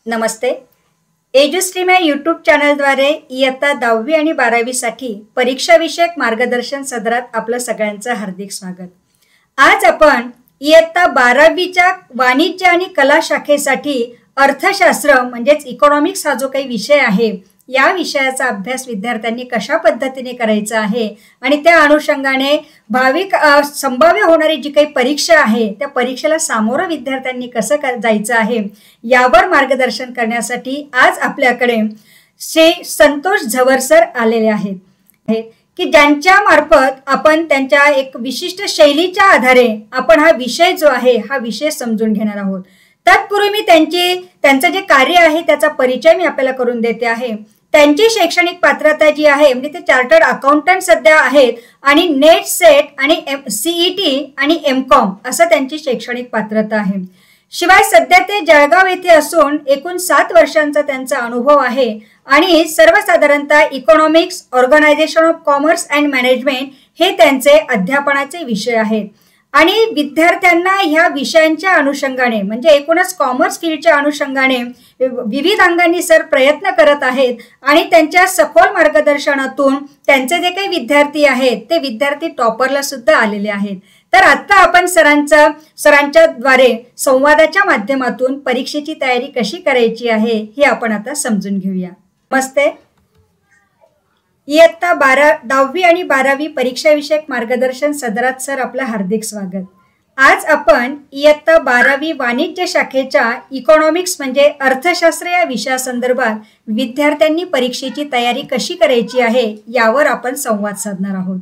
नमस्ते. एजुस्ट्रीम या यूट्यूब चॅनलद्वारे इयत्ता 10वी आणि 12वीसाठी परीक्षाविषयक मार्गदर्शन सदरात आपलं सगळ्यांचं हार्दिक स्वागत. आज आपण इयत्ता 12वीच्या वाणिज्य आणि कला शाखेसाठी अर्थशास्त्र म्हणजेच इकॉनॉमिक्स हा जो काही विषय आहे या विषयाचा अभ्यास विद्यार्थ्यांनी कशा पद्धतीने करायचा आहे आणि त्या अनुषंगाने संभाव्य होणारी जी काही परीक्षा आहे त्या परीक्षेला सामोरं विद्यार्थ्यांनी कसं जायचं आहे यावर मार्गदर्शन करण्यासाठी आज आपल्याकडे श्री संतोष झवर सर आलेले आहेत की ज्यांच्या मार्फत आपण त्यांच्या एक विशिष्ट शैलीच्या आधारे आपण हा विषय जो आहे हा विषय समजून घेणार आहोत. तत्पूर्वी मी त्यांचं जे कार्य आहे त्याचा परिचय मी आपल्याला करून देते आहे. त्यांची शैक्षणिक पात्रता जी आहे म्हणजे ते चार्टर्ड अकाउंटंट सध्या आहेत आणि नेट सेट आणि सीईटी आणि एमकॉम असं त्यांची शैक्षणिक पात्रता आहे. शिवाय सध्या ते जळगाव येथे असून एकूण 7 वर्षांचा त्यांचा अनुभव आहे आणि सर्वसाधारणतः economics, organisation of commerce and management हे त्यांचे अध्यापनाचे विषय आहेत. आणि विद्यार्थ्यांना ह्या विषयांच्या अनुषंगाने म्हणजे एकूणच कॉमर्स फील्डच्या अनुषंगाने विविध अंगांनी सर प्रयत्न करत आहेत आणि त्यांच्या सखोल मार्गदर्शनातून त्यांचे जे काही विद्यार्थी आहेत ते विद्यार्थी टॉपरला सुद्धा आलेले आहेत. तर आता आपण सरांच्या द्वारे संवादाच्या माध्यमातून परीक्षेची तयारी कशी करायची आहे हे आपण आता समजून घेऊया. नमस्ते. इयत्ता 10वी आणि 12वी परीक्षाविषयक मार्गदर्शन सदरात सर आपलं हार्दिक स्वागत. आज आपण इयत्ता 12वी वाणिज्य शाखेच्या इकॉनॉमिक्स म्हणजे अर्थशास्त्र या विषयासंदर्भात विद्यार्थ्यांनी परीक्षेची तयारी कशी करायची आहे यावर आपण संवाद साधणार आहोत.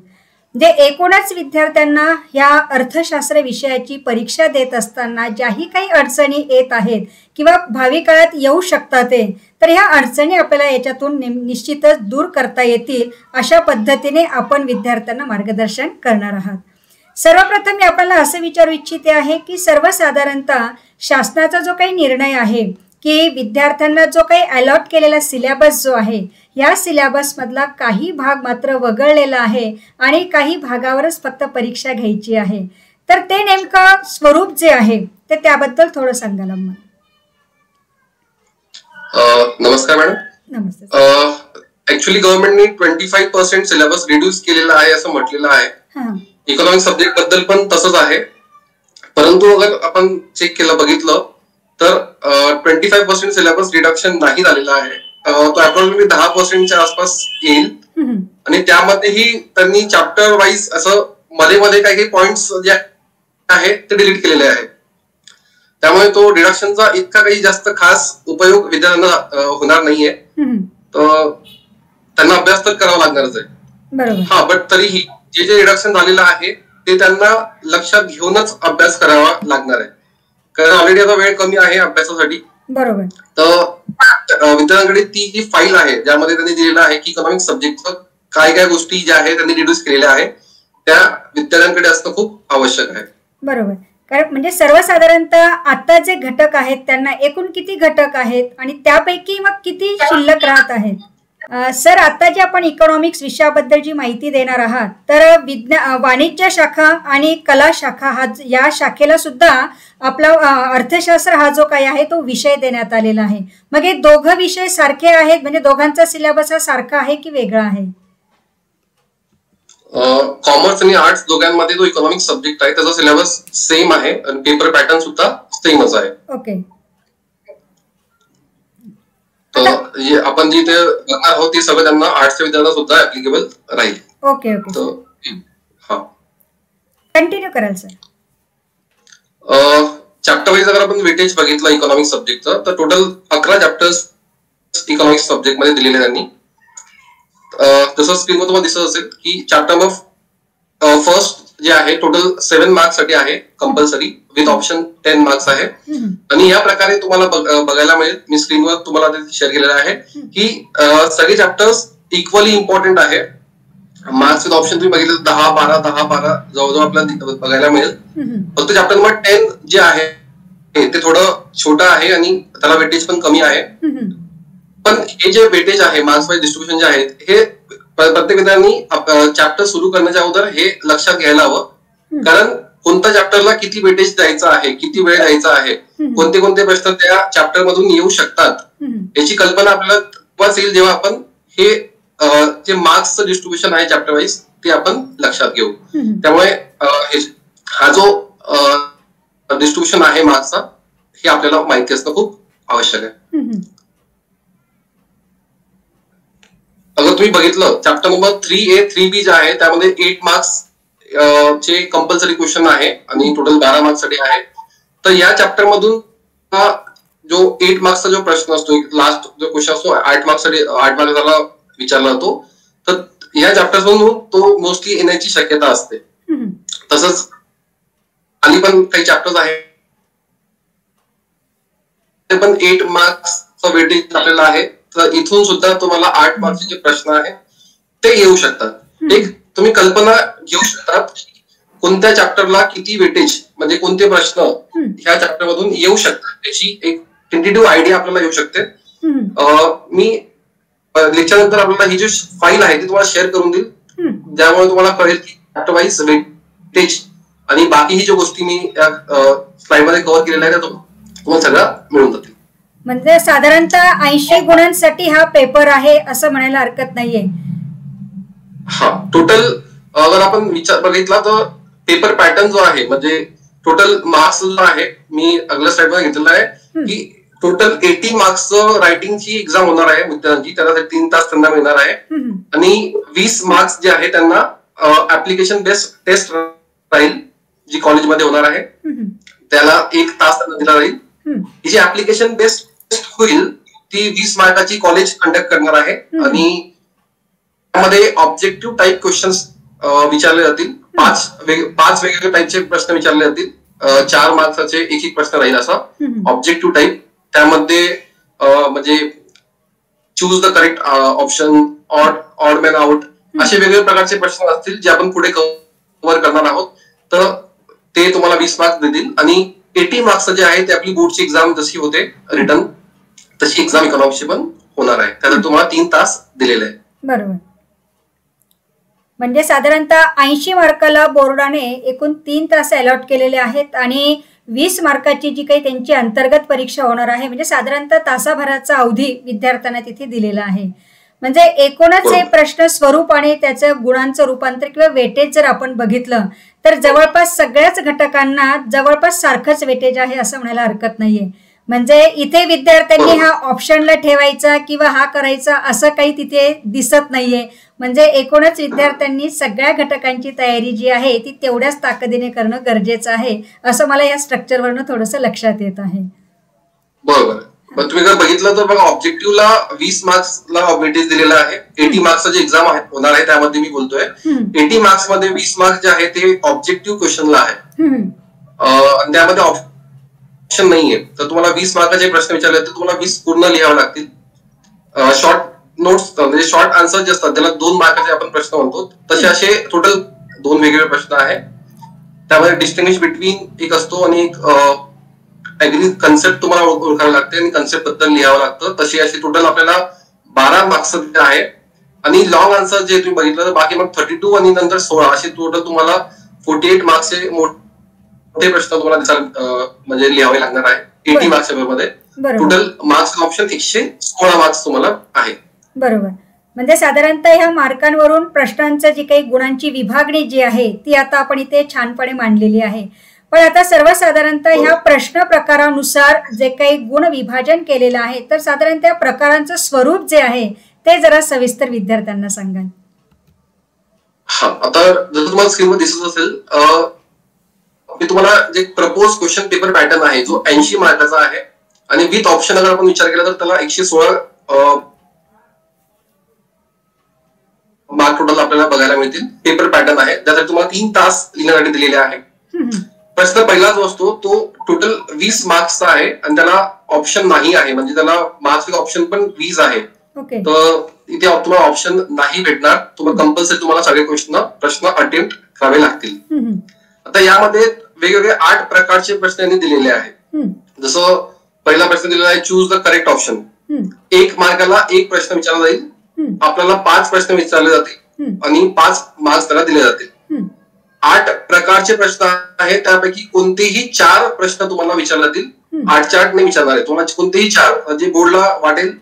जे एकूणच विद्यार्थ्यांना ह्या अर्थशास्त्र विषयाची परीक्षा देत असताना ज्याही काही अडचणी येत आहेत किंवा भावी काळात येऊ शकतात तर ह्या अडचणी आपल्याला याच्यातून निश्चितच दूर करता येतील अशा पद्धतीने आपण विद्यार्थ्यांना मार्गदर्शन करणार आहात. सर्वप्रथम मी आपल्याला असं विचारू इच्छिते आहे की सर्वसाधारणतः शासनाचा जो काही निर्णय आहे की विद्यार्थ्यांना जो काही अलॉट केलेला सिलेबस जो आहे या सिलेबस मधला काही भाग मात्र वगळलेला आहे आणि काही भागावरच फक्त परीक्षा घ्यायची आहे. तर ते नेमकं स्वरूप जे आहे ते त्याबद्दल थोडं सांगाल मला. नमस्कार मॅडम. नमस्ते. ऍक्च्युअली गव्हर्नमेंटने 25% सिलेबस रिड्यूस केलेला आहे असं म्हटलेलं आहे. इकॉनॉमिक्स सब्जेक्ट बद्दल पण तसंच आहे. परंतु अगर आपण चेक केलं बघितलं तर 25% सिलेबस रिडक्शन नाही झालेला आहे. तो अप्रॉक्सिमेटली 10% आसपास येईल आणि त्यामध्येही त्यांनी चॅप्टर वाईज असं मध्ये मध्ये काही पॉइंट्स जे आहेत ते डिलीट केलेले आहेत. त्यामुळे तो रिडक्शनचा इतका काही जास्त खास उपयोग विद्यार्थ्यांना होणार नाहीये. तर त्यांना अभ्यास तर करावा लागणारच आहे. हा, बट तरीही जे रिडक्शन झालेलं आहे ते त्यांना लक्षात घेऊनच अभ्यास करावा लागणार आहे. कारण ऑलरेडी आता वेळ कमी आहे अभ्यासासाठी. बरोबर. तर विद्यार्थ्यांकडे ती जी फाईल आहे ज्यामध्ये त्यांनी दिलेलं आहे की इकॉनॉमिक्स सब्जेक्टचं काय काय गोष्टी ज्या आहेत त्यांनी रिड्यूस केलेल्या आहेत त्या विद्यार्थ्यांकडे असणं खूप आवश्यक आहे. बरोबर. कारण म्हणजे सर्वसाधारणतः आता जे घटक आहेत त्यांना एकूण किती घटक आहेत आणि त्यापैकी मग किती शिल्लक राहत आहेत. सर, आता जे आपण इकॉनॉमिक्स विषयाबद्दल जी माहिती देणार आहात तर वाणिज्य शाखा आणि कला शाखा या शाखेला सुद्धा आपला अर्थशास्त्र हा जो काही आहे तो विषय देण्यात आलेला आहे. मग हे दोघं विषय सारखे आहेत म्हणजे दोघांचा सिलेबस हा सारखा आहे की वेगळा आहे. कॉमर्स आणि आर्ट्स दोघांमध्ये जो इकॉनॉमिक्स सब्जेक्ट आहे त्याचा सिलेबस सेम आहे आणि पेपर पॅटर्न सुद्धा सेमच आहे. ओके. तर आपण जे ते बघणार आहोत ते सगळं त्यांना आर्ट्सच्या विद्यार्थ्यांना सुद्धा ऍप्लिकेबल राहील. Okay okay. हा, कंटिन्यू कराल सर. चॅप्टर वाईज अगर आपण वेटेज बघितलं इकॉनॉमिक्स सब्जेक्टचं तर टोटल 11 चॅप्टर्स इकॉनॉमिक्स सब्जेक्ट मध्ये दिलेले त्यांनी. जसं स्क्रीनवर तुम्हाला दिसत असेल की चॅप्टर ऑफ फर्स्ट जे आहे टोटल 7 मार्क्स साठी आहे कंपल्सरी विथ ऑप्शन 10 मार्क्स आहे. आणि या प्रकारे तुम्हाला बघायला मिळेल, मी स्क्रीनवर तुम्हाला ते शेअर केलेलं आहे की सगळे चॅप्टर्स इक्वली इम्पॉर्टंट आहे. मार्क्स विथ ऑप्शन तुम्ही बघितलं 10-12 10-12 जवळजवळ आपल्याला बघायला मिळेल. फक्त चॅप्टर नंबर 10 जे आहे ते थोडं छोटं आहे आणि त्याला वेटेज पण कमी आहे. पण हे जे वेटेज आहे मार्क्स वाईज डिस्ट्रीब्युशन जे आहेत हे प्रत्येक विद्यार्थ्यांनी चॅप्टर सुरू करण्याच्या अगोदर हे लक्षात घ्यायला हवं. कारण कोणत्या चॅप्टरला किती वेटेज द्यायचं आहे, किती वेळ द्यायचा आहे, कोणते कोणते प्रश्न त्या चॅप्टर मधून येऊ शकतात, याची कल्पना आपल्याला तेव्हाच येईल जेव्हा आपण हे जे मार्क्सचं डिस्ट्रीब्युशन आहे चॅप्टर वाईज ते आपण लक्षात घेऊ. त्यामुळे हा जो डिस्ट्रीब्युशन आहे मार्क्सचा हे आपल्याला माहिती असणं खूप आवश्यक आहे. अगर तुम्ही बघितलं चॅप्टर नंबर 3A 3B जे आहे त्यामध्ये 8 मार्क्स चे कंपल्सरी क्वेश्चन आहे आणि टोटल 12 मार्क्स साठी आहे. तर या चॅप्टर मधून जो 8 मार्क्सचा जो प्रश्न असतो, लास्ट जो क्वेश्चन असतो 8 मार्क्सला विचारला जातो, तर या चॅप्टर मधून तो मोस्टली येण्याची शक्यता असते. तसंच आणि पण काही चॅप्टर्स आहेत ते पण 8 मार्क्सचा वेटेज आपल्याला आहे. तर इथून सुद्धा तुम्हाला 8 मार्क्सचे जे प्रश्न आहेत ते येऊ शकतात. एक तुम्ही कल्पना घेऊ शकतात कोणत्या चॅप्टरला किती वेटेज म्हणजे कोणते प्रश्न ह्या चॅप्टर मधून येऊ शकतात याची एक टेंटेटिव्ह आयडिया आपल्याला येऊ शकते. मी लेक्चर नंतर आपल्याला ही जी फाईल आहे ती तुम्हाला शेअर करून देईल, ज्यामुळे तुम्हाला कळेल की चॅप्टर वाईज वेटेज आणि बाकी ही ज्या गोष्टी मी स्लाइड मध्ये कव्हर केलेल्या आहेत तुम्हाला सगळं मिळून जातील. म्हणजे साधारणतः 80 गुणांसाठी हा पेपर आहे असं म्हणायला हरकत नाहीये. हा टोटल अगर आपण विचार बघितला तर पेपर पॅटर्न जो आहे म्हणजे टोटल मार्क्स जो आहे मी अगल्या स्लाइड मध्ये घेतलेला आहे की टोटल 80 मार्क्सचं रायटिंगची एक्झाम होणार आहे विद्यार्थ्यांची, त्यासाठी 3 तास त्यांना मिळणार आहे आणि 20 मार्क्स जे आहे त्यांना ऍप्लिकेशन बेस्ड टेस्ट राहील जी कॉलेजमध्ये होणार आहे, त्याला 1 तास त्यांना दिला जाईल. ही जी ऍप्लिकेशन बेस्ड टेस्ट होईल ती 20 मार्काची कॉलेज कंडक्ट करणार आहे आणि त्यामध्ये ऑब्जेक्टिव्ह टाईप क्वेश्चन्स विचारले जातील. 5 वेगवेगळ्या टाईपचे प्रश्न विचारले जातील. 4 मार्क्सचे एक प्रश्न राहील असा ऑब्जेक्टिव्ह टाईप. त्यामध्ये म्हणजे choose the correct option, odd man out असे वेगवेगळ्या प्रकारचे प्रश्न असतील जे आपण पुढे कव्हर करणार आहोत. तर ते तुम्हाला 20 मार्क्स देतील आणि 80 मार्क्स जे आहे ते आपली बोर्डची एक्झाम जशी होते रिटर्न तशी एक्झाम इकॉनॉमिक्सची पण होणार आहे. त्याला तुम्हाला 3 तास दिलेले आहे. बरोबर. म्हणजे साधारणतः 80 मार्काला बोर्डाने एकूण 3 तास अलॉट केलेले आहेत आणि 20 मार्काची जी काही त्यांची अंतर्गत परीक्षा होणार आहे म्हणजे साधारणतः तासाभराचा अवधी विद्यार्थ्यांना तिथे दिलेला आहे. म्हणजे एकूणच हे प्रश्न स्वरूप आणि त्याचं गुणांचं रूपांतर किंवा वेटेज जर आपण बघितलं तर जवळपास सगळ्याच घटकांना जवळपास सारखंच वेटेज आहे असं म्हणायला हरकत नाहीये. म्हणजे इथे विद्यार्थ्यांनी हा ऑप्शनला ठेवायचा किंवा हा करायचा असं काही तिथे दिसत नाहीये. म्हणजे एकूणच विद्यार्थ्यांनी सगळ्या घटकांची तयारी जी आहे ती तेवढ्याच ताकदीने करणं गरजेचं आहे असं मला या स्ट्रक्चरवरनं थोडंसं लक्षात येत आहे. बरोबर. पण तुम्ही जर बघितलं तर बघा ऑब्जेक्टिव्हला 20 मार्क्सला वेटेज दिलेला आहे. 80 मार्क्सचा जे एक्झाम होणार आहे त्यामध्ये मी बोलतोय 80 मार्क्स मध्ये 20 मार्क्स जे आहे ते ऑब्जेक्टिव्ह क्वेश्चनला आहे आणि त्यामध्ये ऑप्शन नाहीये. तर तुम्हाला 20 मार्काचे प्रश्न विचारले तर तुम्हाला 20 पूर्ण लिहावे लागतील. शॉर्ट नोट्स म्हणजे शॉर्ट आन्सर जे असतात त्याला 2 मार्काचे आपण प्रश्न म्हणतो तसे असे टोटल 2 वेगवेगळे प्रश्न आहेत. त्यामध्ये डिस्टिंग्विश बिटवीन एक असतो आणि एक ऍग्री कन्सेप्ट तुम्हाला ओळखावं लागते आणि कन्सेप्ट बद्दल लिहावं लागतं. तशी अशी टोटल आपल्याला 12 मार्क्स आहे आणि लॉंग आन्सर जे तुम्ही बघितलं तर बाकी मग 32 आणि नंतर 16 असे टोटल तुम्हाला 48 मार्क्सचे मोठे प्रश्न तुम्हाला म्हणजे लिहावे लागणार आहे. 80 मार्क्सच्या पेपरमध्ये टोटल मार्क्स ऑप्शन 116 मार्क्स तुम्हाला आहे. बरोबर. म्हणजे साधारणतः ह्या मार्कांवरून प्रश्नांचं जी काही गुणांची विभागणी जी आहे ती आता आपण इथे छानपणे मांडलेली आहे. पण आता सर्वसाधारणतः ह्या प्रश्न प्रकारानुसार जे काही गुण विभाजन केलेलं आहे तर साधारण त्या प्रकारांचं स्वरूप जे आहे ते जरा सविस्तर विद्यार्थ्यांना सांगाल. हा आता जर तुम्हाला स्क्रीनवर दिसत असेल मी तुम्हाला जे प्रपोज क्वेश्चन पेपर पॅटर्न आहे जो 80 मार्काचा आहे आणि विथ ऑप्शन अगर आपण विचार केला तर त्याला 116 मार्क टोटल आपल्याला बघायला मिळतील. पेपर पॅटर्न आहे त्यासाठी तुम्हाला 3 तास लिहिण्यासाठी दिलेले आहे. प्रश्न पहिला जो असतो तो टोटल 20 मार्क्सचा आहे आणि त्याला ऑप्शन नाही आहे म्हणजे त्याला मार्क्स ऑप्शन पण 20 आहे. तर इथे तुम्हाला ऑप्शन नाही भेटणार. तुम्हाला कंपल्सरी तुम्हाला सगळे प्रश्न अटेम्प्ट करावे लागतील. आता यामध्ये वेगवेगळे 8 प्रकारचे प्रश्न यांनी दिलेले आहेत. जसं पहिला प्रश्न दिलेला आहे चूज द करेक्ट ऑप्शन. 1 मार्काला 1 प्रश्न विचारला जाईल. आपल्याला 5 प्रश्न विचारले जातील आणि 5 मार्क्स त्याला दिले जातील. 8 प्रकार प्रकारचे प्रश्न आहेत त्यापैकी कोणतेही 4 प्रश्न तुम्हाला विचारले जातील. 8च्या 8 नाही विचारणार आहे तुम्हाला, कोणतेही 4 जे बोर्डला वाटेल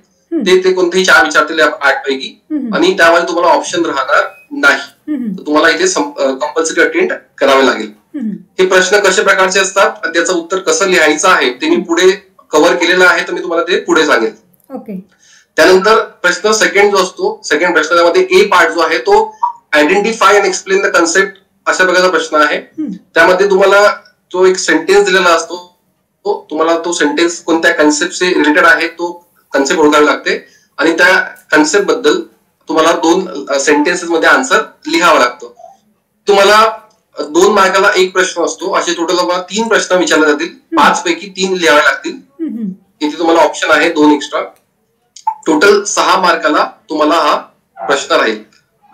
ते कोणतेही 4 विचारतील 8 पैकी, आणि त्यामध्ये तुम्हाला ऑप्शन राहणार नाही. तुम्हाला इथे कंपल्सरी अटेंड करावे लागेल. हे प्रश्न कशा प्रकारचे असतात आणि त्याचं उत्तर कसं लिहायचं आहे ते मी पुढे कव्हर केलेलं आहे, तर मी तुम्हाला ते पुढे सांगेल. त्यानंतर प्रश्न सेकंड जो असतो, सेकंड प्रश्नामध्ये ए पार्ट जो आहे तो identify and explain the concept अशा प्रकारचा प्रश्न आहे. त्यामध्ये तुम्हाला जो एक सेंटेन्स दिलेला असतो, तुम्हाला तो सेंटेन्स कोणत्या कन्सेप्टशी रिलेटेड आहे तो कन्सेप्ट ओळखावे लागते, आणि त्या कन्सेप्ट बद्दल तुम्हाला 2 सेंटेन्सेस मध्ये आन्सर लिहावा लागतो. तुम्हाला 2 मार्काला 1 प्रश्न असतो, असे टोटल तुम्हाला 3 प्रश्न विचारले जातील. 5 पैकी 3 लिहावे लागतील. इथे तुम्हाला ऑप्शन आहे 2 एक्स्ट्रा. टोटल 6 मार्काला तुम्हाला हा प्रश्न राहील,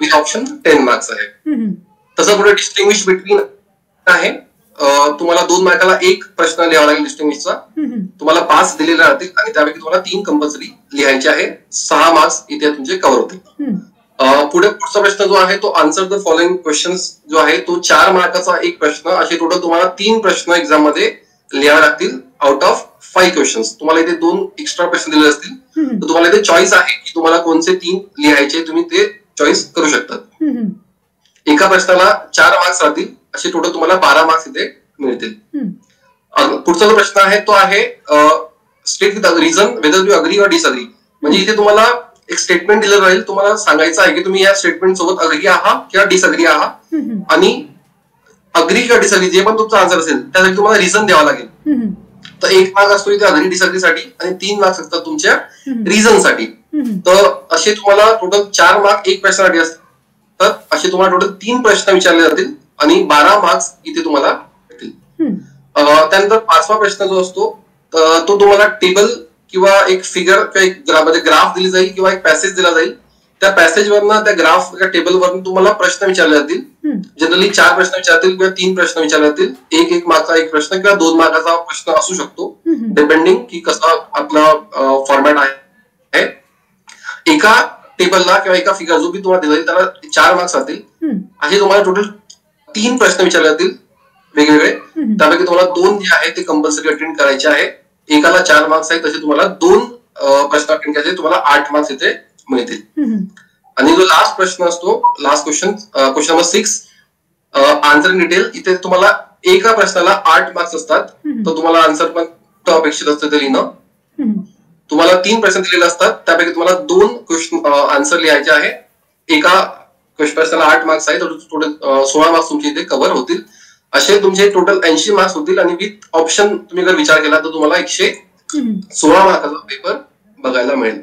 विथ ऑप्शन 10 मार्क्स आहे. तसं पुढे डिस्टिंग्विश बिटवीन आहे. तुम्हाला 2 मार्काला 1 प्रश्न लिहावा लागेल डिस्टिंग्विशचा. तुम्हाला 5 दिलेले राहतील आणि त्यापैकी तुम्हाला 3 कंपल्सरी लिहायचे आहे. 6 मार्क्स इथे तुमचे कव्हर होतील. पुढे पुढचा प्रश्न जो आहे तो आन्सर द फॉलोइंग क्वेश्चन्स जो आहे तो 4 मार्काचा 1 प्रश्न. असे टोटल तुम्हाला 3 प्रश्न एक्झाम मध्ये लिहावे लागतील आउट ऑफ 5 क्वेश्चन्स. तुम्हाला इथे 2 एक्स्ट्रा प्रश्न दिलेले असतील, तर तुम्हाला इथे चॉईस आहे की तुम्हाला कोणते 3 लिहायचे, तुम्ही ते चॉईस करू शकतात. एका प्रश्नाला 4 मार्क्स राहतील, असे टोटल तुम्हाला 12 मार्क्स इथे मिळतील. पुढचा जो प्रश्न आहे तो आहे state with reason whether you agree or disagree. म्हणजे इथे तुम्हाला एक स्टेटमेंट दिलं राहील, तुम्हाला सांगायचं आहे की तुम्ही या स्टेटमेंट सोबत अग्री आहात किंवा डिसअग्री आहात, आणि अग्री किंवा डिसअग्री जे पण तुमचा आन्सर असेल त्यासाठी तुम्हाला रिझन द्यावा लागेल. तर 1 मार्क असतो इथे अग्री डिसअग्री साठी आणि 3 मार्क्स असतात तुमच्या रिझन साठी. तर असे तुम्हाला टोटल 4 मार्क 1 प्रश्नासाठी असतात. तर असे तुम्हाला टोटल 3 प्रश्न विचारले जातील आणि 12 मार्क्स इथे तुम्हाला भेटतील. त्यानंतर 5वा प्रश्न जो असतो तो तुम्हाला टेबल किंवा एक फिगर किंवा एक ग्राफ दिली जाईल किंवा एक पॅसेज दिला जाईल. त्या पॅसेजवरनं त्या ग्राफ किंवा टेबलवरून तुम्हाला प्रश्न विचारले जातील. जनरली 4 प्रश्न विचारतील किंवा 3 प्रश्न विचारले जातील. 1 मार्कचा 1 प्रश्न किंवा 2 मार्काचा प्रश्न असू शकतो, डिपेंडिंग की कसा आपला फॉर्मॅट आहे. एका टेबलला किंवा एका फिगर जो बी तुम्हाला दिला जाईल त्याला 4 मार्क्स राहतील. असे तुम्हाला टोटल 3 प्रश्न विचारले जातील वेगवेगळे. त्यापैकी तुम्हाला 2 जे आहेत ते कंपल्सरी अटेंड करायचे आहे. एकाला 4 मार्क्स आहेत, तसे तुम्हाला 2 प्रश्न अटेंड करायचे, तुम्हाला 8 मार्क्स इथे मिळतील. आणि जो लास्ट प्रश्न असतो, last question number 6 answer in detail. इथे तुम्हाला एका प्रश्नाला 8 मार्क्स असतात, तर तुम्हाला आन्सर पण अपेक्षित असतं ते लिहिणं. तुम्हाला 3 प्रश्न दिलेले असतात, त्यापैकी तुम्हाला 2 क्वेश्चन आन्सर लिहायचे आहे. एका प्रश्नाला 8 मार्क्स आहे, तर टोटल 16 मार्क्स तुमचे इथे कव्हर होतील. असे तुमचे टोटल 80 मार्क्स होतील. आणि विथ ऑप्शन तुम्ही जर विचार केला तर तुम्हाला 116 मार्काचा पेपर बघायला मिळेल.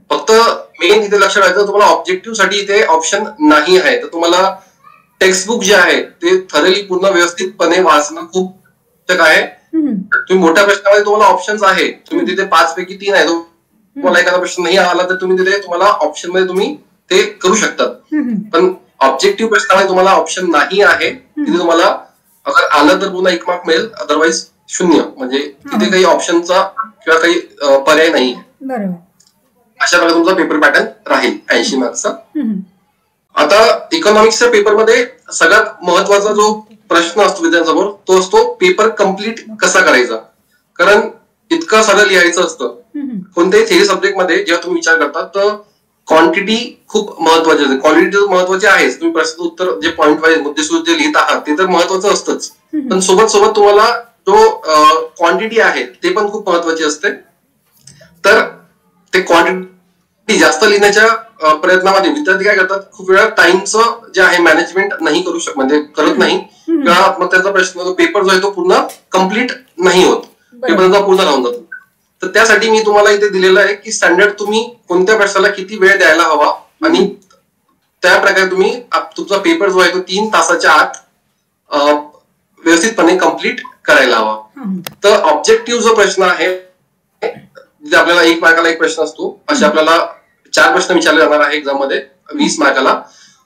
फक्त मेन इथे लक्षात ठेवायचं, तुम्हाला ऑब्जेक्टिव्ह साठी इथे ऑप्शन नाही आहे. तर तुम्हाला टेक्स्टबुक जे आहे ते थरली पूर्ण व्यवस्थितपणे वाचणं खूप आवश्यक आहे. तुम्ही मोठ्या प्रश्नामध्ये तुम्हाला ऑप्शन्स आहे, तुम्ही तिथे 5 पैकी 3 आहे, तुम्हाला एखादा प्रश्न नाही आला तर तुम्ही तिथे तुम्हाला ऑप्शन मध्ये तुम्ही ते करू शकतात. पण ऑब्जेक्टिव्ह प्रश्नामध्ये तुम्हाला ऑप्शन नाही आहे. तिथे तुम्हाला अगर आलं तर पुन्हा 1 मार्क मिळेल, अदरवाईज 0. म्हणजे तिथे काही ऑप्शनचा किंवा काही पर्याय नाही आहे. अशा प्रकारे तुमचा पेपर पॅटर्न राहील 80 मार्क्सचा. आता इकॉनॉमिक्सच्या पेपरमध्ये सगळ्यात महत्वाचा जो प्रश्न असतो विद्यार्थ्यांसमोर तो असतो पेपर कम्प्लीट कसा करायचा. कारण इतकं सगळं लिहायचं असतं. कोणत्याही थेरी सब्जेक्टमध्ये जेव्हा तुम्ही विचार करता तर क्वांटिटी खूप महत्वाची असते. क्वालिटी महत्वाची आहेच, तुम्ही प्रश्न उत्तर जे पॉईंट वाईज मुद्देसूद जे लिहित आहात ते तर महत्वाचं असतंच, पण सोबत तुम्हाला जो क्वांटिटी आहे ते पण खूप महत्वाची असते. तर ते क्वांटिटी जास्त लिहिण्याच्या प्रयत्नामध्ये विद्यार्थी काय करतात, खूप वेळा टाइमचं जे आहे मॅनेजमेंट नाही करू शकत, म्हणजे करत नाही, किंवा मग त्याचा प्रश्न पेपर जो आहे तो पूर्ण कम्प्लीट नाही होत, पेपर पूर्ण राहून जातो. तर त्यासाठी मी तुम्हाला इथे दिलेलं आहे की स्टँडर्ड तुम्ही कोणत्या प्रश्नाला किती वेळ द्यायला हवा आणि त्या प्रकारे तुम्ही तुमचा पेपर जो आहे तो 3 तासाच्या आत व्यवस्थितपणे कम्प्लीट करायला हवा. तर ऑब्जेक्टिव्ह जो प्रश्न आहे जिथे आपल्याला 1 मार्काला 1 प्रश्न असतो, असे आपल्याला 4 प्रश्न विचारले जाणार आहे एक्झाम मध्ये 20 मार्काला.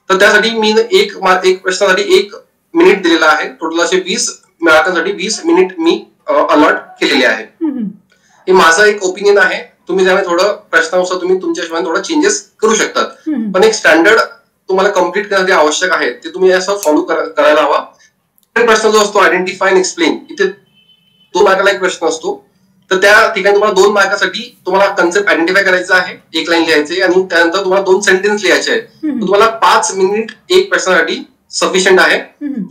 तर त्यासाठी मी 1 प्रश्नासाठी 1 मिनिट दिलेला आहे. टोटल असे 20 मार्कांसाठी 20 मिनिट मी अलॉट केलेले आहे. हे माझं एक ओपिनियन आहे. तुम्ही त्यामुळे थोडं प्रश्नानुसार तुम्ही तुमच्या हिशोबाने थोडं चेंजेस करू शकतात, पण एक स्टँडर्ड तुम्हाला कम्प्लीट करण्यासाठी आवश्यक आहे ते तुम्ही असं फॉलो करायला हवा. प्रश्न जो असतो आयडेंटिफाय अँड एक्सप्लेन, इथे 2 मार्काला एक प्रश्न असतो. तर त्या ठिकाणी तुम्हाला 2 मार्कासाठी तुम्हाला कन्सेप्ट आयडेंटिफाय करायचा आहे, एक लाईन लिहायचे आणि त्यानंतर तुम्हाला 2 सेंटेन्स लिहायचे आहे. तुम्हाला 5 मिनिट एक प्रश्नासाठी सफिशियंट आहे.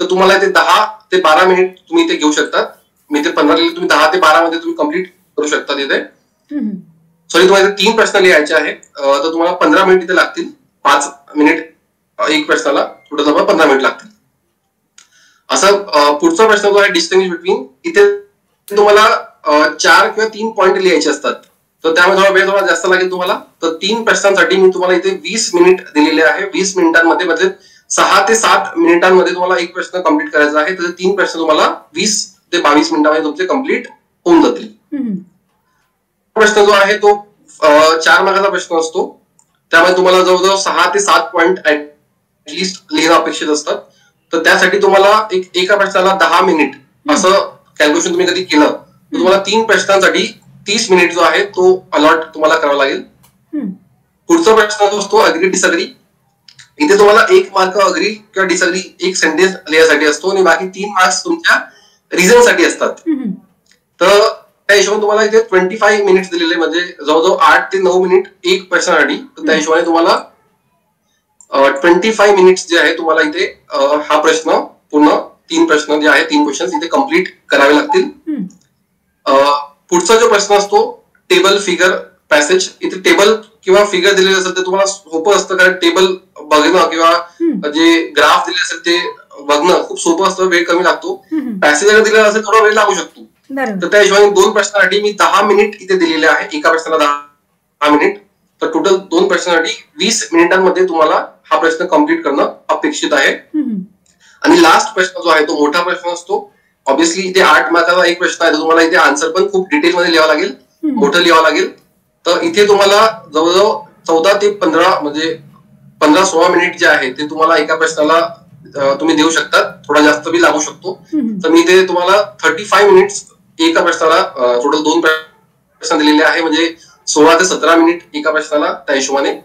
तर तुम्हाला ते 10 ते 12 मिनिट तुम्ही ते घेऊ शकतात. मी ते 15 लिहिले, तुम्ही 10 ते 12 मध्ये तुम्ही कम्प्लीट करू शकता तिथे. सॉरी, तुम्हाला 3 प्रश्न लिहायचे आहेत, तर तुम्हाला 15 मिनिट इथे लागतील. 5 मिनिट एक प्रश्नाला, टोटल तुम्हाला 15 मिनिट लागतील. असं पुढचा प्रश्न जो आहे डिस्टिंग्विश बिटवीन, इथे तुम्हाला 4 किंवा 3 पॉईंट लिहायचे असतात. तर त्यामुळे थोडा वेळ थोडा जास्त लागेल तुम्हाला. तर 3 प्रश्नांसाठी मी तुम्हाला इथे 20 मिनिट दिलेले आहे. 20 मिनिटांमध्ये म्हणजे 6 ते 7 मिनिटांमध्ये तुम्हाला एक प्रश्न कम्प्लीट करायचा आहे. तर 3 प्रश्न तुम्हाला 20 ते 22 मिनिटांमध्ये तुमचे कम्प्लीट होऊन जातील. प्रश्न जो आहे तो 4 मार्काचा प्रश्न असतो. त्यामुळे तुम्हाला जवळजवळ 6 ते 7 पॉईंट ऍटलिस्ट लिहिणं अपेक्षित असतात. तर त्यासाठी तुम्हाला एका प्रश्नाला 10 मिनिट असं कॅल्क्युलेशन तुम्ही कधी केलं तर तुम्हाला 3 प्रश्नांसाठी 30 मिनिट जो आहे तो अलॉट तुम्हाला करावा लागेल. पुढचा प्रश्न जो असतो अग्री डिसअग्री. इथे तुम्हाला 1 मार्क अग्री किंवा डिसअग्री एक सेंटेन्स लिहायसाठी असतो आणि बाकी 3 मार्क्स तुमच्या रिझन साठी असतात. तर त्या हिशोबाने तुम्हाला इथे 25 मिनिट्स दिलेले, म्हणजे जवळजवळ 8 ते 9 मिनिट एक प्रश्नासाठी. तर त्या हिशोबाने तुम्हाला 25 मिनिट्स जे आहे तुम्हाला इथे हा प्रश्न पूर्ण 3 प्रश्न जे आहे 3 क्वेश्चन इथे कम्प्लीट करावे लागतील. पुढचा जो प्रश्न असतो टेबल फिगर पॅसेज. इथे टेबल किंवा फिगर दिलेले असेल ते तुम्हाला सोपं असतं, कारण टेबल बघणं किंवा जे ग्राफ दिले असेल ते बघणं खूप सोपं असतं, वेळ कमी लागतो. पॅसेज जर दिलेला असेल थोडा वेळ लागू शकतो. तर त्या हिशोबाने 2 प्रश्नासाठी मी 10 मिनिट इथे दिलेले आहे. एका प्रश्नाला 10 मिनिट. तर टोटल 2 प्रश्नासाठी 20 मिनिटांमध्ये तुम्हाला हा प्रश्न कम्प्लीट करणं अपेक्षित आहे. आणि लास्ट प्रश्न जो आहे तो मोठा प्रश्न असतो. ऑब्व्हियसली इथे 8 मार्काचा एक प्रश्न आहे, तर तुम्हाला इथे आन्सर पण खूप डिटेल मध्ये लिहावं लागेल, मोठं लिहावं लागेल. तर इथे तुम्हाला जवळजवळ 14 ते 15 म्हणजे 15-16 मिनिट जे आहे ते तुम्हाला एका प्रश्नाला तुम्ही देऊ शकता. थोडा जास्त बी लागू शकतो. तर मी इथे तुम्हाला 35 मिनिट्स एका प्रश्नाला, टोटल 2 प्रश्न दिलेले आहे, म्हणजे 16 ते 17 मिनिट एका प्रश्नाला. त्या हिशोबाने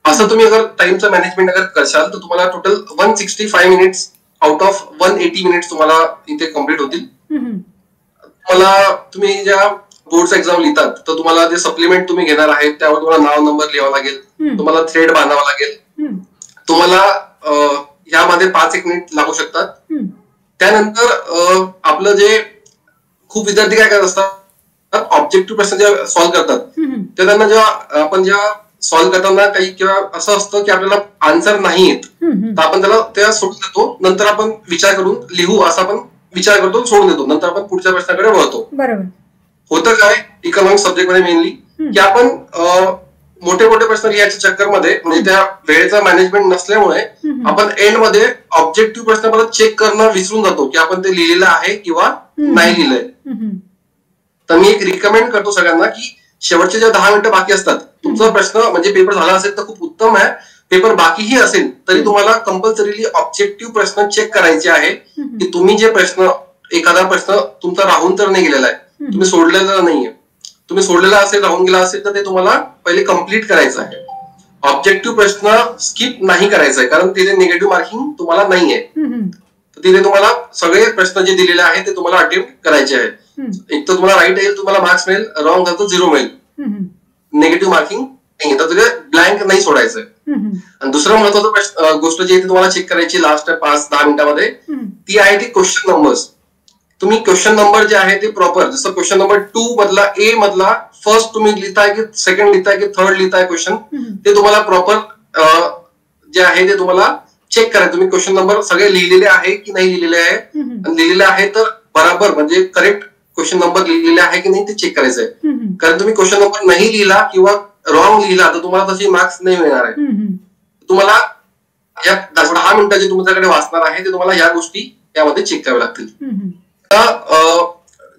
असं तुम्ही अगर टाइमचं मॅनेजमेंट अगर करशाल तर तुम्हाला total 165 minutes out of 180 minutes तुम्हाला इथे कम्प्लीट होतील. तुम्हाला तुम्ही ज्या बोर्डचा एक्झाम लिहितात तर तुम्हाला जे सप्लिमेंट तुम्ही घेणार आहेत त्यावर तुम्हाला नाव नंबर लिहावा लागेल, तुम्हाला थ्रेड बांधावा लागेल. तुम्हाला ह्यामध्ये 5-1 मिनिट लागू शकतात. त्यानंतर आपलं जे खूप विद्यार्थी काय करत असतात, ऑब्जेक्टिव्ह प्रश्न जे सॉल्व्ह करतात ते त्यांना जेव्हा आपण सॉल्व्ह करताना काही किंवा असं असतं की आपल्याला आन्सर नाही येत, तर आपण त्याला सोडून देतो. नंतर आपण विचार करून लिहू असा आपण विचार करतो, सोडून देतो. नंतर आपण पुढच्या प्रश्नाकडे वळतो. होतं काय इकॉनॉमिक्स सब्जेक्ट मध्ये मेनली की आपण मोठे मोठे प्रश्न लिहायच्या चक्करमध्ये, म्हणजे त्या वेळेचा मॅनेजमेंट नसल्यामुळे आपण एंड मध्ये ऑब्जेक्टिव्ह प्रश्न परत चेक करणं विसरून जातो की आपण ते लिहिलेलं आहे किंवा नाही लिहिलंय. तर मी एक रिकमेंड करतो सगळ्यांना की शेवटचे जे 10 मिनिटं बाकी असतात, तुमचा प्रश्न म्हणजे पेपर झाला असेल तर खूप उत्तम आहे. पेपर बाकीही असेल तरी तुम्हाला कंपल्सरीली ऑब्जेक्टिव्ह प्रश्न चेक करायचे आहे की तुम्ही जे प्रश्न, एखादा प्रश्न तुमचा राहून तर नाही गेलेला आहे, तुम्ही सोडलेला नाहीये. तुम्ही सोडलेला असेल, राहून गेला असेल तर ते तुम्हाला पहिले कम्प्लीट करायचं आहे. ऑब्जेक्टिव्ह प्रश्न स्किप नाही करायचा आहे, कारण तिथे निगेटिव्ह मार्किंग तुम्हाला नाहीये. तिथे तुम्हाला सगळे प्रश्न जे दिलेले आहेत ते तुम्हाला अटेम्प्ट करायचे आहेत. एक तर तुम्हाला राईट येईल, तुम्हाला मार्क्स मिळेल, रॉंग झालं तर 0 मिळेल. निगेटिव्ह मार्किंग नाही, तर तुझे ब्लँक नाही सोडायचंय. आणि दुसरं महत्वाचं गोष्ट जी तुम्हाला चेक करायची लास्ट 5-10 मिनिटांमध्ये ती आहे ती क्वेश्चन नंबर्स. तुम्ही क्वेश्चन नंबर जे आहे ते प्रॉपर, जसं क्वेश्चन नंबर 2 मधला ए मधला फर्स्ट तुम्ही लिहिताय की सेकंड लिहिताय की थर्ड लिहिताय क्वेश्चन, ते तुम्हाला प्रॉपर जे आहे ते तुम्हाला चेक करा. तुम्ही क्वेश्चन नंबर सगळे लिहिलेले आहे की नाही लिहिलेले आहे, आणि लिहिलेले आहे तर बरोबर म्हणजे करेक्ट क्वेश्चन नंबर लिहिलेले आहे की नाही ते चेक करायचं आहे. कारण तुम्ही क्वेश्चन नंबर नाही लिहिला किंवा रॉंग लिहिला तर तुम्हाला तशी मार्क्स नाही मिळणार आहे. तुम्हाला या 10 मिनिटं जे तुमच्याकडे वाचणार आहे ते तुम्हाला या गोष्टी यामध्ये चेक कराव्या लागतील.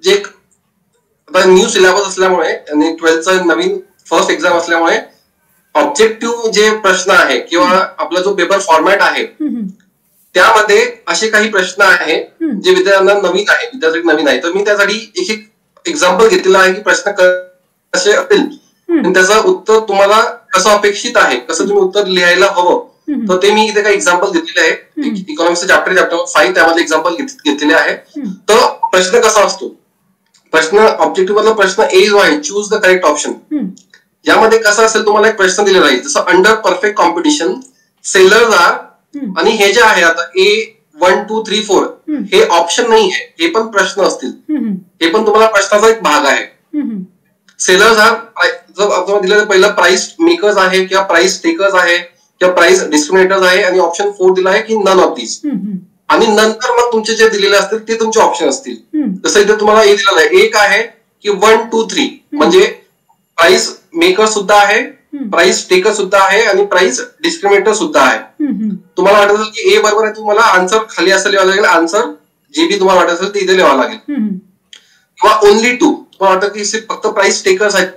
जे आता न्यू सिलेबस असल्यामुळे आणि 12th नवीन फर्स्ट एक्झाम असल्यामुळे ऑब्जेक्टिव्ह जे प्रश्न आहे किंवा आपला जो पेपर फॉर्मॅट आहे त्यामध्ये असे काही प्रश्न आहे जे विद्यार्थ्यांना नवीन आहे, विद्यार्थी नवीन आहे. तर मी त्यासाठी एक एक्झाम्पल घेतलेलं आहे की प्रश्न कसे असतील आणि त्याचं उत्तर तुम्हाला कसं अपेक्षित आहे, कसं तुम्ही उत्तर लिहायला हवं तर ते मी इथे काही एक्झाम्पल घेतलेले आहे. इकॉनॉमिक्सचं चॅप्टर 5 त्यामध्ये एक्झाम्पल घेतलेले आहे. तर प्रश्न कसा असतो, प्रश्न ऑब्जेक्टिव्ह मधला प्रश्न ए जो आहे, चूज द करेक्ट ऑप्शन, यामध्ये कसं असेल, तुम्हाला एक प्रश्न दिलेला आहे जसं under perfect competition sellers are, आणि हे जे आहे आता ए 1 2 3 4 हे ऑप्शन नाही आहे, हे पण प्रश्न असतील, हे पण तुम्हाला प्रश्नाचा एक भाग आहे. सेलर्स आर जर दिलेलं पहिलं प्राइस मेकर्स आहे किंवा प्राइस टेकर्स आहे किंवा प्राइस डिस्क्रिमिनेटर्स आहे, आणि ऑप्शन 4 दिला आहे की नन ऑफ दिस, आणि नंतर मग तुमचे जे दिलेले असतील ते तुमचे ऑप्शन असतील. जसं इथे तुम्हाला ए दिलेलं आहे, एक आहे की 1 2 3 म्हणजे प्राइस मेकर सुद्धा आहे, प्राइस टेकर सुद्धा आहे आणि प्राइस डिस्क्रिमिनेटर सुद्धा आहे. तुम्हाला वाटत असेल की ए बरोबर आहे, तुम्हाला आन्सर खाली असं लिहावं लागेल, आन्सर जे बी तुम्हाला वाटत असेल ते इथे लिहावं लागेल. किंवा ओनली 2 तुम्हाला वाटतं की फक्त प्राइस टेकर्स आहेत,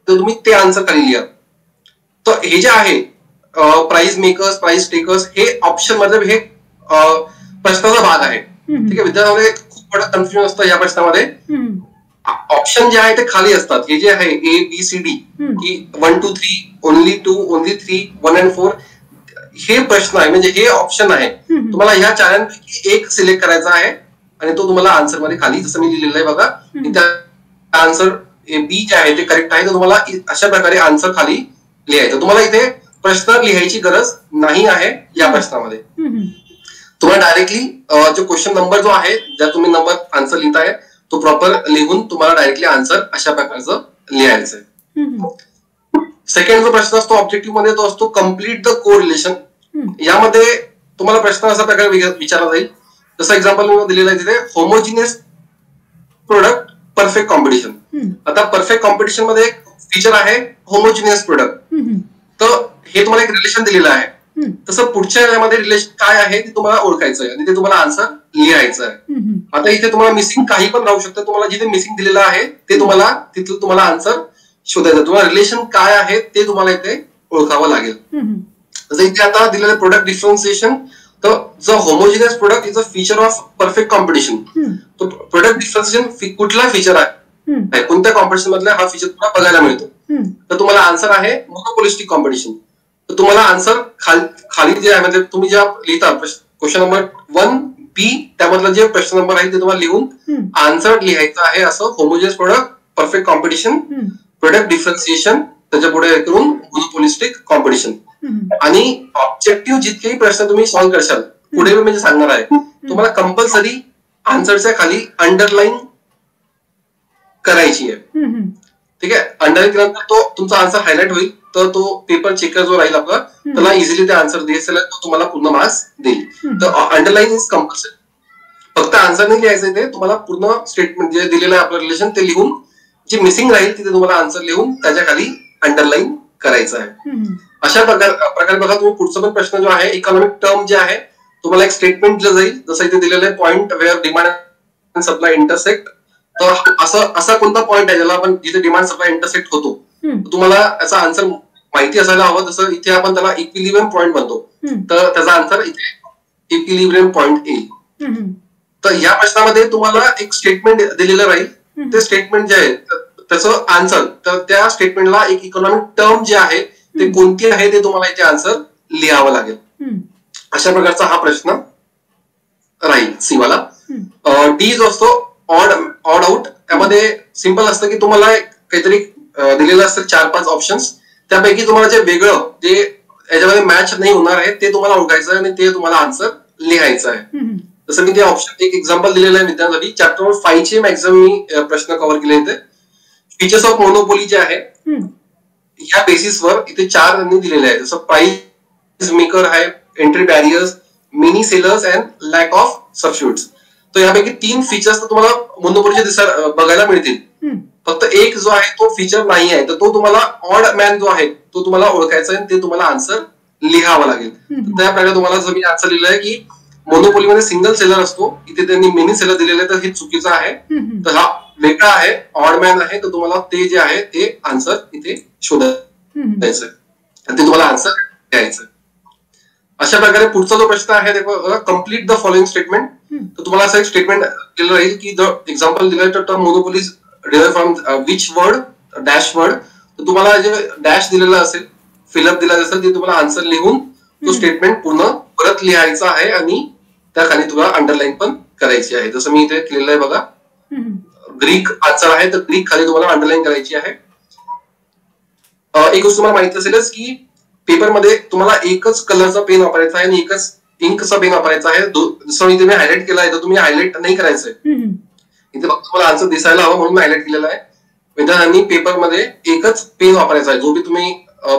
तर तुम्ही ते आन्सर खाली लिहा. तर हे जे आहे प्राइस मेकर्स प्राइस टेकर्स हे ऑप्शन म्हणजे हे प्रश्नाचा भाग आहे. ठीक आहे, विद्यार्थ्यांमध्ये खूप मोठं कन्फ्युजन असतं या प्रश्नामध्ये. ऑप्शन जे आहे ते खाली असतात, हे जे आहे ए बी सी डी की 1 2 3 ओनली 2 ओनली 3 1 and 4 हे प्रश्न आहे, म्हणजे हे ऑप्शन आहे. तुम्हाला ह्या चारांपैकी एक सिलेक्ट करायचा आहे आणि तो तुम्हाला आन्सर मध्ये खाली जसं मी लिहिलेलं आहे बघा, त्या आन्सर बी जे आहे ते करेक्ट आहे, तर तुम्हाला अशा प्रकारे आन्सर खाली लिहायचं. तुम्हाला इथे प्रश्न लिहायची गरज नाही आहे या प्रश्नामध्ये. तुम्हाला डायरेक्टली जो क्वेश्चन नंबर जो आहे, ज्या तुम्ही नंबर आन्सर लिहिताय तो प्रॉपर लिहून तुम्हाला डायरेक्टली आन्सर अशा प्रकारचं लिहायचं आहे. सेकंड जो प्रश्न असतो ऑब्जेक्टिव्ह मध्ये तो असतो कम्प्लीट द कोरिलेशन. यामध्ये तुम्हाला प्रश्न असा प्रकारे विचारला जाईल, जसं एक्झाम्पल मी दिलेलं आहे तिथे, होमोजिनियस प्रोडक्ट परफेक्ट कॉम्पिटिशन. आता परफेक्ट कॉम्पिटिशन मध्ये एक फीचर आहे होमोजिनियस प्रोडक्ट, तर हे तुम्हाला एक रिलेशन दिलेलं आहे. तसं पुढच्या यामध्ये रिलेशन काय आहे ते तुम्हाला ओळखायचं आहे आणि ते तुम्हाला आन्सर लिहायचं आहे. आता इथे तुम्हाला मिसिंग काही पण राहू शकतं, तुम्हाला जिथे मिसिंग दिलेलं आहे ते तुम्हाला तिथलं तुम्हाला आन्सर शोधायचं. तुम्हाला रिलेशन काय आहे ते तुम्हाला इथे ओळखावं लागेल. जसं इथे आता दिलेलं प्रोडक्ट डिफरन्सिएशन, तर जो homogeneous product is a feature of perfect competition. तो प्रोडक्ट डिफरन्सिएशन कुठला फीचर आहे, कोणत्या कॉम्पिटिशन मधला हा फीचर तुम्हाला बघायला मिळतो. तर तुम्हाला आन्सर आहे मोनोपोलिस्टिक कॉम्पिटिशन. तर तुम्हाला आन्सर खाली जे आहे, म्हणजे तुम्ही ज्या लिहिता क्वेश्चन नंबर 1 बी त्यामधला जे प्रश्न नंबर आहे ते तुम्हाला लिहून आन्सर लिहायचं आहे. असं homogeneous product perfect competition, product differentiation, त्याच्या पुढे करून मोनोपोलिस्टिक कॉम्पिटिशन. आणि ऑब्जेक्टिव्ह जितकेही प्रश्न तुम्ही सॉल्व्ह करशाल पुढे म्हणजे सांगणार आहे, तुम्हाला कंपल्सरी आन्सरच्या खाली अंडरलाईन करायची आहे. ठीक आहे, अंडरलाईन केल्यानंतर तो तुमचा आन्सर हायलाइट होईल, तर तो पेपर चेकर जो राहील आपला त्याला इझिली ते आन्सर द्यायचं, तो तुम्हाला पूर्ण मार्क्स देईल. तर अंडरलाईन इज कंपल्सरी. फक्त आन्सर नाही लिहायचं, ते तुम्हाला पूर्ण स्टेटमेंट जे दिलेलं आहे आपलं रिलेशन ते लिहून, जे मिसिंग राहील तिथे तुम्हाला आन्सर लिहून त्याच्या खाली अंडरलाईन करायचं आहे. अशा प्रकारे बघा, तुम्ही पुढचा पण प्रश्न जो आहे इकॉनॉमिक टर्म जे आहे, तुम्हाला एक स्टेटमेंट दिलं जाईल, जसं इथे दिलेलं आहे point where demand and supply intersect. तर असा कोणता पॉइंट आहे ज्याला आपण जिथे डिमांड सप्लाय इंटरसेक्ट होतो, तुम्हाला याचा आन्सर माहिती असायला हवं. जसं इथे आपण त्याला इक्विलिब्रियम पॉइंट म्हणतो, तर त्याचा आन्सर इथे इक्विलिब्रियम पॉइंट येईल. तर या प्रश्नामध्ये तुम्हाला एक स्टेटमेंट दिलेलं राहील, ते स्टेटमेंट जे आहे त्याचं आन्सर, तर त्या स्टेटमेंटला एक इकॉनॉमिक टर्म जे आहे ते कोणती आहे ते तुम्हाला इथे आन्सर लिहावं लागेल. अशा प्रकारचा हा प्रश्न राहील सी वाला. डी जो असतो ऑड आउट, त्यामध्ये सिंपल असतं की तुम्हाला काहीतरी दिलेलं असतं 4-5 ऑप्शन्स, त्यापैकी तुम्हाला जे वेगळं जे याच्यामध्ये मॅच नाही होणार आहे ते तुम्हाला ओळखायचं आहे आणि ते तुम्हाला आन्सर लिहायचं आहे. जसं मी ते ऑप्शन एक एक्झाम्पल दिलेलं आहे मित्रांसाठी. चॅप्टर 5 चे मॅक्झिमम मी प्रश्न कव्हर केले होते. फीचर्स ऑफ मोनोपोली जे आहे ह्या बेसिसवर इथे 4 त्यांनी दिलेले आहे. जसं प्राइस मेकर आहे, entry barriers, many sellers and lack of substitutes. तर यापैकी 3 फीचर्स तुम्हाला मोनोपोलीचे बघायला मिळतील. फक्त एक जो आहे तो फीचर नाही आहे, तर तो तुम्हाला ऑड मॅन जो आहे तो तुम्हाला ओळखायचा आहे, ते तुम्हाला आन्सर लिहावं लागेल. त्या प्रकारे तुम्हाला जर मी आन्सर लिहिलं आहे की मोनोपोलीमध्ये सिंगल सेलर असतो, इथे त्यांनी मिनी सेलर दिलेलं आहे, तर हे चुकीचं आहे. तर हा वेगळा आहे, ऑड मॅन आहे, तर तुम्हाला ते जे आहे ते आन्सर इथे शोधायचं आणि ते तुम्हाला आन्सर द्यायचं. अशा प्रकारे पुढचा जो प्रश्न आहे ते कम्प्लीट द फॉलोइंग स्टेटमेंट. तर तुम्हाला असं एक स्टेटमेंट दिलं राहील की द एक्झाम्पल दिलं तर term monopolies derive from which word dash word. तर तुम्हाला जे डॅश दिलेलं असेल, फिलअप दिलेलं असेल, ते तुम्हाला आन्सर लिहून तो स्टेटमेंट पूर्ण परत लिहायचा आहे आणि त्या खाली तुला अंडरलाईन पण करायची आहे. जसं मी इथे केलेलं आहे बघा, ग्रीक आन्सर आहे तर ग्रीक खाली तुम्हाला अंडरलाईन करायची आहे. एक गोष्ट तुम्हाला माहिती असेलच की पेपरमध्ये तुम्हाला एकच कलरचा पेन वापरायचा आहे आणि एकच इंकचा पेन वापरायचा आहे. जसं इथे मी हायलाइट केला आहे तर तुम्ही हायलाइट नाही करायचंय. इथे फक्त तुम्हाला आन्सर दिसायला हवं म्हणून मी हायलाइट केलेला आहे. विद्यार्थ्यांनी पेपरमध्ये एकच पेन वापरायचा आहे. जो बी तुम्ही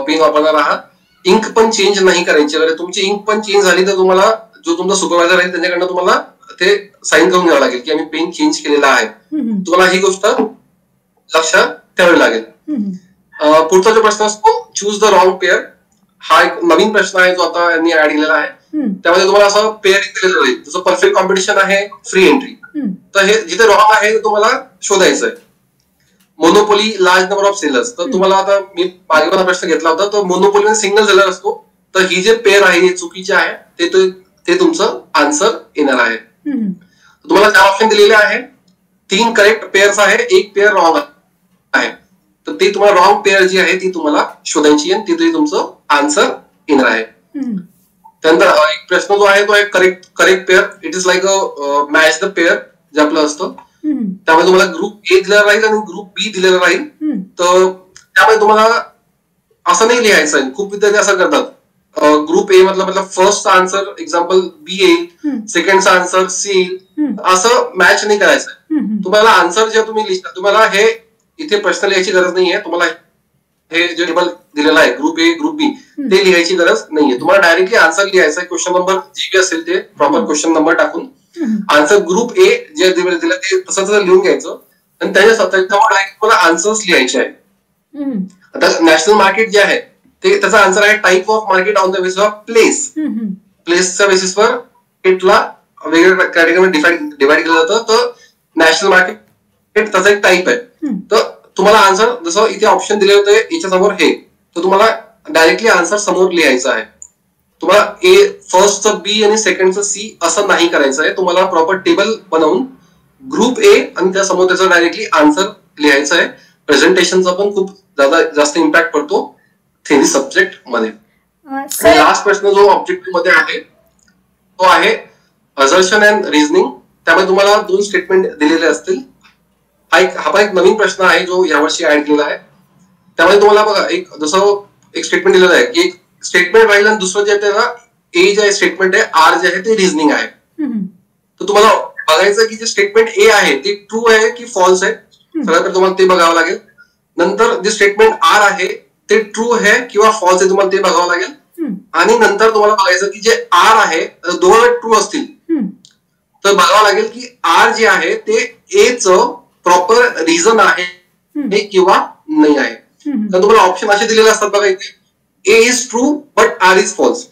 पेन वापरणार आहात, इंक पण चेंज नाही करायची. अगर तुमची इंक पण चेंज झाली तर तुम्हाला जो तुमचा सुपरवायझर आहे त्यांच्याकडनं तुम्हाला ते साईन करून घ्यावं लागेल की आम्ही पेन चेंज केलेला आहे. तुम्हाला ही गोष्ट लक्षात ठेवावी लागेल. पुढचा जो प्रश्न असतो चूज द रॉंग पेअर, हा एक नवीन प्रश्न आहे जो आता यांनी ऍड केलेला आहे. त्यामध्ये तुम्हाला असं पेअरिंग दिलेलं आहे. जसं परफेक्ट कॉम्पिटिशन आहे, फ्री एंट्री. तर हे जिथे रॉंग आहे ते तुम्हाला शोधायचं आहे. Monopoly large number of sellers, तर तुम्हाला आता मी मागे पण प्रश्न घेतला होता, तर मोनोपोली सिंगल सेलर असतो. तर ही जे पेअर आहे हे चुकीचे आहे, ते तुमचं आन्सर येणार आहे. तुम्हाला 4 ऑप्शन दिलेले आहे. 3 करेक्ट पेअर्स आहे, 1 पेअर रॉंग आहे. तर ते तुम्हाला रॉंग पेअर जी आहे ती तुम्हाला शोधायची आहे, ती तुमचं आन्सर येणार आहे. त्यानंतर एक प्रश्न जो आहे तो आहे correct pair. It is like a match the pair जे आपलं असतं. त्यामध्ये तुम्हाला ग्रुप ए दिलेला राहील आणि ग्रुप बी दिलेला राहील. तर त्यामध्ये तुम्हाला असं नाही लिहायचं आहे. खूप विद्यार्थी असं करतात, ग्रुप ए मतलब फर्स्ट आन्सर एक्झाम्पल बी येईल, सेकंडचा आन्सर सी येईल, असं मॅच नाही करायचं. तुम्हाला आन्सर जे तुम्ही लिहिता, तुम्हाला हे इथे प्रश्न लिहायची गरज नाहीये. तुम्हाला हे जे टेबल दिलेलं आहे ग्रुप ए ग्रुप बी ते लिहायची गरज नाहीये. तुम्हाला डायरेक्टली आन्सर लिहायचा आहे. क्वेश्चन नंबर जे काही असेल ते प्रॉपर क्वेश्चन नंबर टाकून आन्सर ग्रुप ए जे दिलं ते तसं लिहून घ्यायचं आणि त्याच्यावर डायरेक्ट तुम्हाला आन्सर्स लिहायचे आहे. आता नॅशनल मार्केट जे आहे ते त्याचा आन्सर आहे type of market on the basis of place. प्लेसच्या बेसिसवर मार्केटला वेगवेगळ्या कॅटेगरी डिवाइड केलं जातं. तर नॅशनल मार्केट त्याचा एक टाईप आहे. तर तुम्हाला आन्सर जसं इथे ऑप्शन दिले होते याच्या समोर हे, तर तुम्हाला डायरेक्टली आन्सर समोर लिहायचा आहे. तुम्हाला ए फर्स्टचं बी आणि सेकंडचं सी असं नाही करायचं आहे. तुम्हाला प्रॉपर टेबल बनवून ग्रुप ए आणि त्या समोर त्याचा डायरेक्टली आन्सर लिहायचा आहे. प्रेझेंटेशनचा पण खूप जास्त इम्पॅक्ट पडतो थेरी सब्जेक्ट मध्ये. लास्ट प्रश्न जो ऑब्जेक्टिव्ह मध्ये आहे तो आहे असर्शन अँड रिझनिंग. त्यामध्ये तुम्हाला 2 स्टेटमेंट दिलेले असतील. हा पण एक नवीन प्रश्न आहे जो यावर्षी ऍड केलेला आहे. त्यामध्ये तुम्हाला बघा जसं एक स्टेटमेंट दिलेलं आहे की एक स्टेटमेंट राहील आणि दुसरं जे आहे त्याला ए जे स्टेटमेंट आहे, आर जे आहे ते रिझनिंग आहे. तर तुम्हाला बघायचं की जे स्टेटमेंट ए आहे ते ट्रू आहे की फॉल्स आहे. सगळ्यात तुम्हाला ते बघावं लागेल. नंतर जे स्टेटमेंट आर आहे ते ट्रू आहे किंवा फॉल्स आहे तुम्हाला ते बघावं लागेल. आणि नंतर तुम्हाला बघायचं की जे आर आहे दोघं ट्रू असतील तर बघावं लागेल की आर जे आहे ते ए च प्रॉपर रिझन आहे किंवा नाही आहे. तर तुम्हाला ऑप्शन असे दिलेले असतात बघा इथे, A is true but R is false.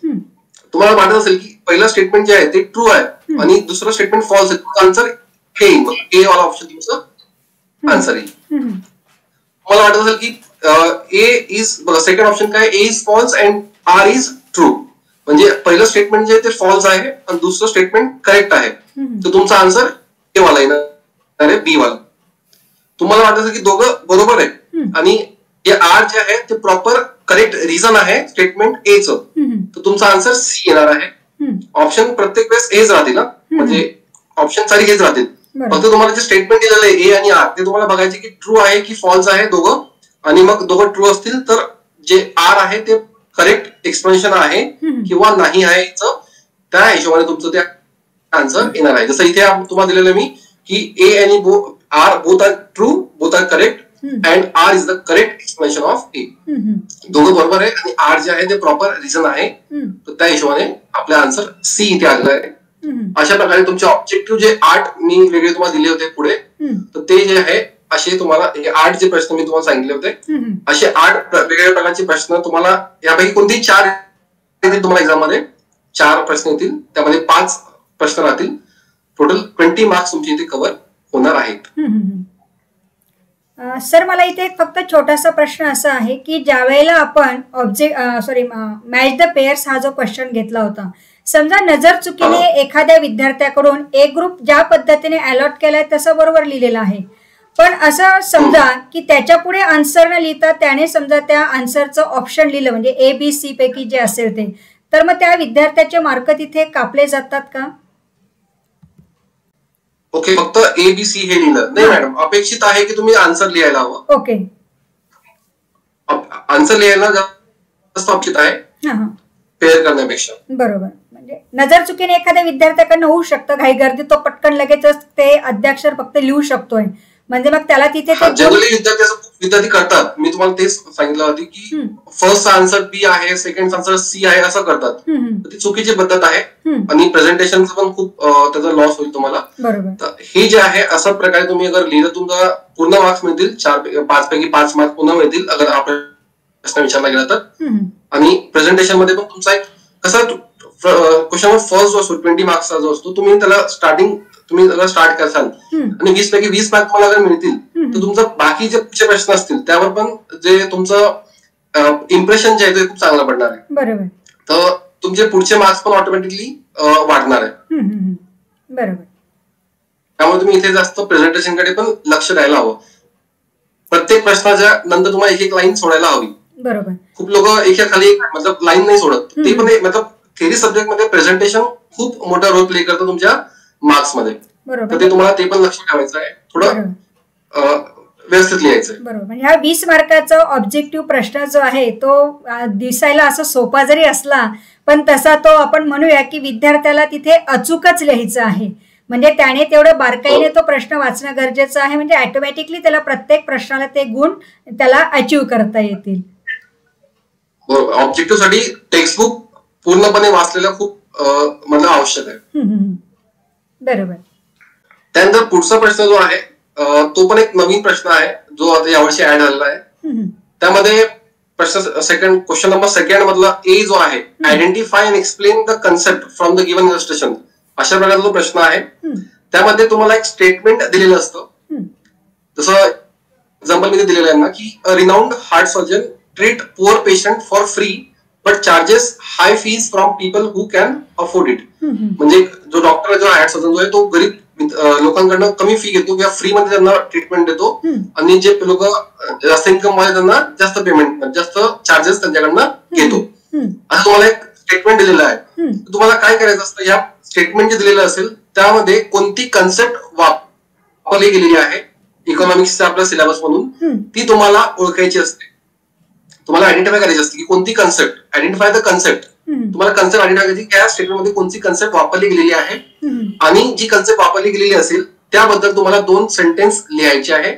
तुम्हाला वाटत असेल की पहिलं स्टेटमेंट जे आहे ते ट्रू आहे आणि दुसरं स्टेटमेंट फॉल्स आहे, तुमचं आन्सर हे येईल. ए वाला ऑप्शन तुमचं आन्सर येईल. तुम्हाला वाटत असेल की ए इज सेकंड ऑप्शन काय, A is false and R is true, म्हणजे पहिलं स्टेटमेंट जे आहे ते फॉल्स आहे आणि दुसरं स्टेटमेंट करेक्ट आहे. तर तुमचा आन्सर ए वाला येणार आहे, बी वाला. तुम्हाला वाटत असेल की दोघं बरोबर आहे आणि जे आर जे आहे ते प्रॉपर करेक्ट रिझन आहे स्टेटमेंट ए चं, तर तुमचा आन्सर सी येणार आहे. ऑप्शन प्रत्येक वेळेस एच राहतील ना, म्हणजे ऑप्शन सारी हेच राहतील. फक्त तुम्हाला जे स्टेटमेंट दिलेलं आहे ए आणि आर ते तुम्हाला बघायचे की ट्रू आहे की फॉल्स आहे दोघं, आणि मग दोघं ट्रू असतील तर जे आर आहे ते करेक्ट एक्सप्लेनेशन आहे किंवा नाही आहे त्या हिशोबाने तुमचं ते आन्सर येणार आहे. जसं इथे तुम्हाला दिलेलं मी की ए आणि R both are true, both are correct and R is the correct explanation of A. दोघं बरोबर आहे आणि आर जे आहे ते प्रॉपर रिझन आहे, तर त्या हिशोबाने आपला आन्सर सी इथे आलेला आहे. अशा प्रकारे तुमचे ऑब्जेक्टिव्ह जे 8 मी वेगळे तुम्हाला दिले होते पुढे, तर ते जे आहे असे तुम्हाला 8 जे प्रश्न मी तुम्हाला सांगितले होते, असे 8 वेगवेगळ्या प्रकारचे प्रश्न तुम्हाला यापैकी कोणतेही 4 येतील तुम्हाला एक्झाम मध्ये. 4 प्रश्न येतील, त्यामध्ये 5 प्रश्न राहतील. टोटल 20 मार्क्स तुमचे इथे कव्हर होणार आहेत. सर मला इथे फक्त छोटासा प्रश्न असा आहे की ज्यावेळेला आपण मॅच द पेअर्स हा जो क्वेश्चन घेतला होता, समजा नजर चुकीने एखाद्या विद्यार्थ्याकडून एक ग्रुप ज्या पद्धतीने अलॉट केलाय तसं बरोबर लिहिलेलं आहे, पण असं समजा की त्याच्या पुढे आन्सर न लिहिता त्याने समजा त्या आन्सरचं ऑप्शन लिहिलं, म्हणजे ए बी सी पैकी जे असेल ते, तर मग त्या विद्यार्थ्याचे मार्क तिथे कापले जातात का? ओके, फक्त ABC हे लिहिलं नाही मॅडम, अपेक्षित आहे की तुम्ही आन्सर लिहायला हवं. ओके, आन्सर लिहायला जास्त अपेक्षित आहे पेअर करण्यापेक्षा. बरोबर. म्हणजे नजर चुकीने एखाद्या विद्यार्थ्याकडनं होऊ शकतं, घाई गर्दी तो पटकन लगेचच ते अद्याक्षर फक्त लिहू शकतोय, म्हणजे मग त्याला तिथे जनरली विद्यार्थी करतात. मी तुम्हाला तेच सांगितलं होती की फर्स्ट आन्सर बी आहे, सेकंड आन्सर सी आहे असं करतात. ती चुकीची पद्धत आहे आणि प्रेझेंटेशनचं पण खूप त्याचा लॉस होईल तुम्हाला. बरोबर. हे जे आहे अशा प्रकारे तुम्ही अगर लिहिलं तुमचा पूर्ण मार्क्स मिळतील, 5 पैकी 5 मार्क्स पूर्ण मिळतील अगर हा प्रश्न विचारला गेला तर. आणि प्रेझेंटेशन मध्ये पण तुमचा एक कसा क्वेश्चन फर्स्ट जो असतो 20 मार्क्सचा जो असतो, तुम्ही त्याला तुम्ही स्टार्ट करसाल आणि 20 पैकी 20 मार्क तुम्हाला अगर मिळतील तर तुमचं बाकी जे पुढचे प्रश्न असतील त्यावर पण जे तुमचं इम्प्रेशन जे आहे ते खूप चांगलं पडणार आहे. बरोबर. तर तुमचे पुढचे मार्क्स पण ऑटोमॅटिकली वाढणार आहे. बरोबर. त्यामुळे तुम्ही इथे जास्त प्रेझेंटेशन कडे पण लक्ष द्यायला हवं. प्रत्येक प्रश्नाच्या नंतर तुम्हाला एक लाईन सोडायला हवी. बरोबर. खूप लोक एका खाली मतलब लाईन नाही सोडत. ते पण मतलब थेरी सब्जेक्ट मध्ये प्रेझेंटेशन खूप मोठा रोल प्ले करतं तुमच्या मार्क्स मध्ये. तर ते तुम्हाला ते पण लक्ष ठेवायचं आहे, थोडं व्यवस्थित लिहायचं. बरोबर. म्हणजे हा 20 मार्काचा ऑब्जेक्टिव्ह प्रश्न जो आहे तो दिसायला असं सोपा जरी असला पण तसा तो आपण म्हणूया की विद्यार्थ्याला तिथे अचूकच लिहायचं आहे. म्हणजे त्याने तेवढं बारकाईने तो प्रश्न वाचणं गरजेचं आहे, म्हणजे ऑटोमॅटिकली त्याला प्रत्येक प्रश्नाला ते गुण त्याला अचीव्ह करता येतील. ऑब्जेक्टिव्ह साठी टेक्स्टबुक पूर्णपणे वाचलेलं खूप मला आवश्यक आहे. बरोबर. त्यानंतर पुढचा प्रश्न जो आहे तो पण एक नवीन प्रश्न आहे जो आता यावर्षी ऍड झालेला आहे. त्यामध्ये क्वेश्चन नंबर सेकंड मधला ए जो आहे, identify and explain the concept from the given illustration, अशा प्रकारचा प्रश्न आहे. त्यामध्ये तुम्हाला एक स्टेटमेंट दिलेलं असतं. जसं एक्झाम्पल मी दिलेलं आहे ना की अ renowned heart surgeon treat poor patient for free but charges high fees from people who can afford it. म्हणजे जो डॉक्टर जो हार्ट सर्जन जो आहे तो गरीब लोकांकडनं कमी फी घेतो किंवा फ्री मध्ये त्यांना ट्रीटमेंट देतो आणि जे लोक जास्त इन्कम वाले त्यांना जास्त पेमेंट, जास्त चार्जेस त्यांच्याकडनं घेतो. असं तुम्हाला एक स्टेटमेंट दिलेलं आहे. तुम्हाला काय करायचं असतं, या स्टेटमेंट जे दिलेलं असेल त्यामध्ये कोणती कन्सेप्ट वापरली गेलेली आहे इकॉनॉमिक्सच्या आपल्या सिलेबस मधून ती तुम्हाला ओळखायची असते. तुम्हाला आयडेंटिफाय करायची असते की कोणती कन्सेप्ट, आयडेंटिफाय द कन्सेप्ट. तुम्हाला कन्सेप्ट आयडेंटिफाय करायची की या स्टेटमेंट मध्ये कोणती कन्सेप्ट वापरली गेलेली आहे आणि जी कन्सेप्ट वापरली गेलेली असेल त्याबद्दल तुम्हाला 2 सेंटेन्स लिहायचे आहे.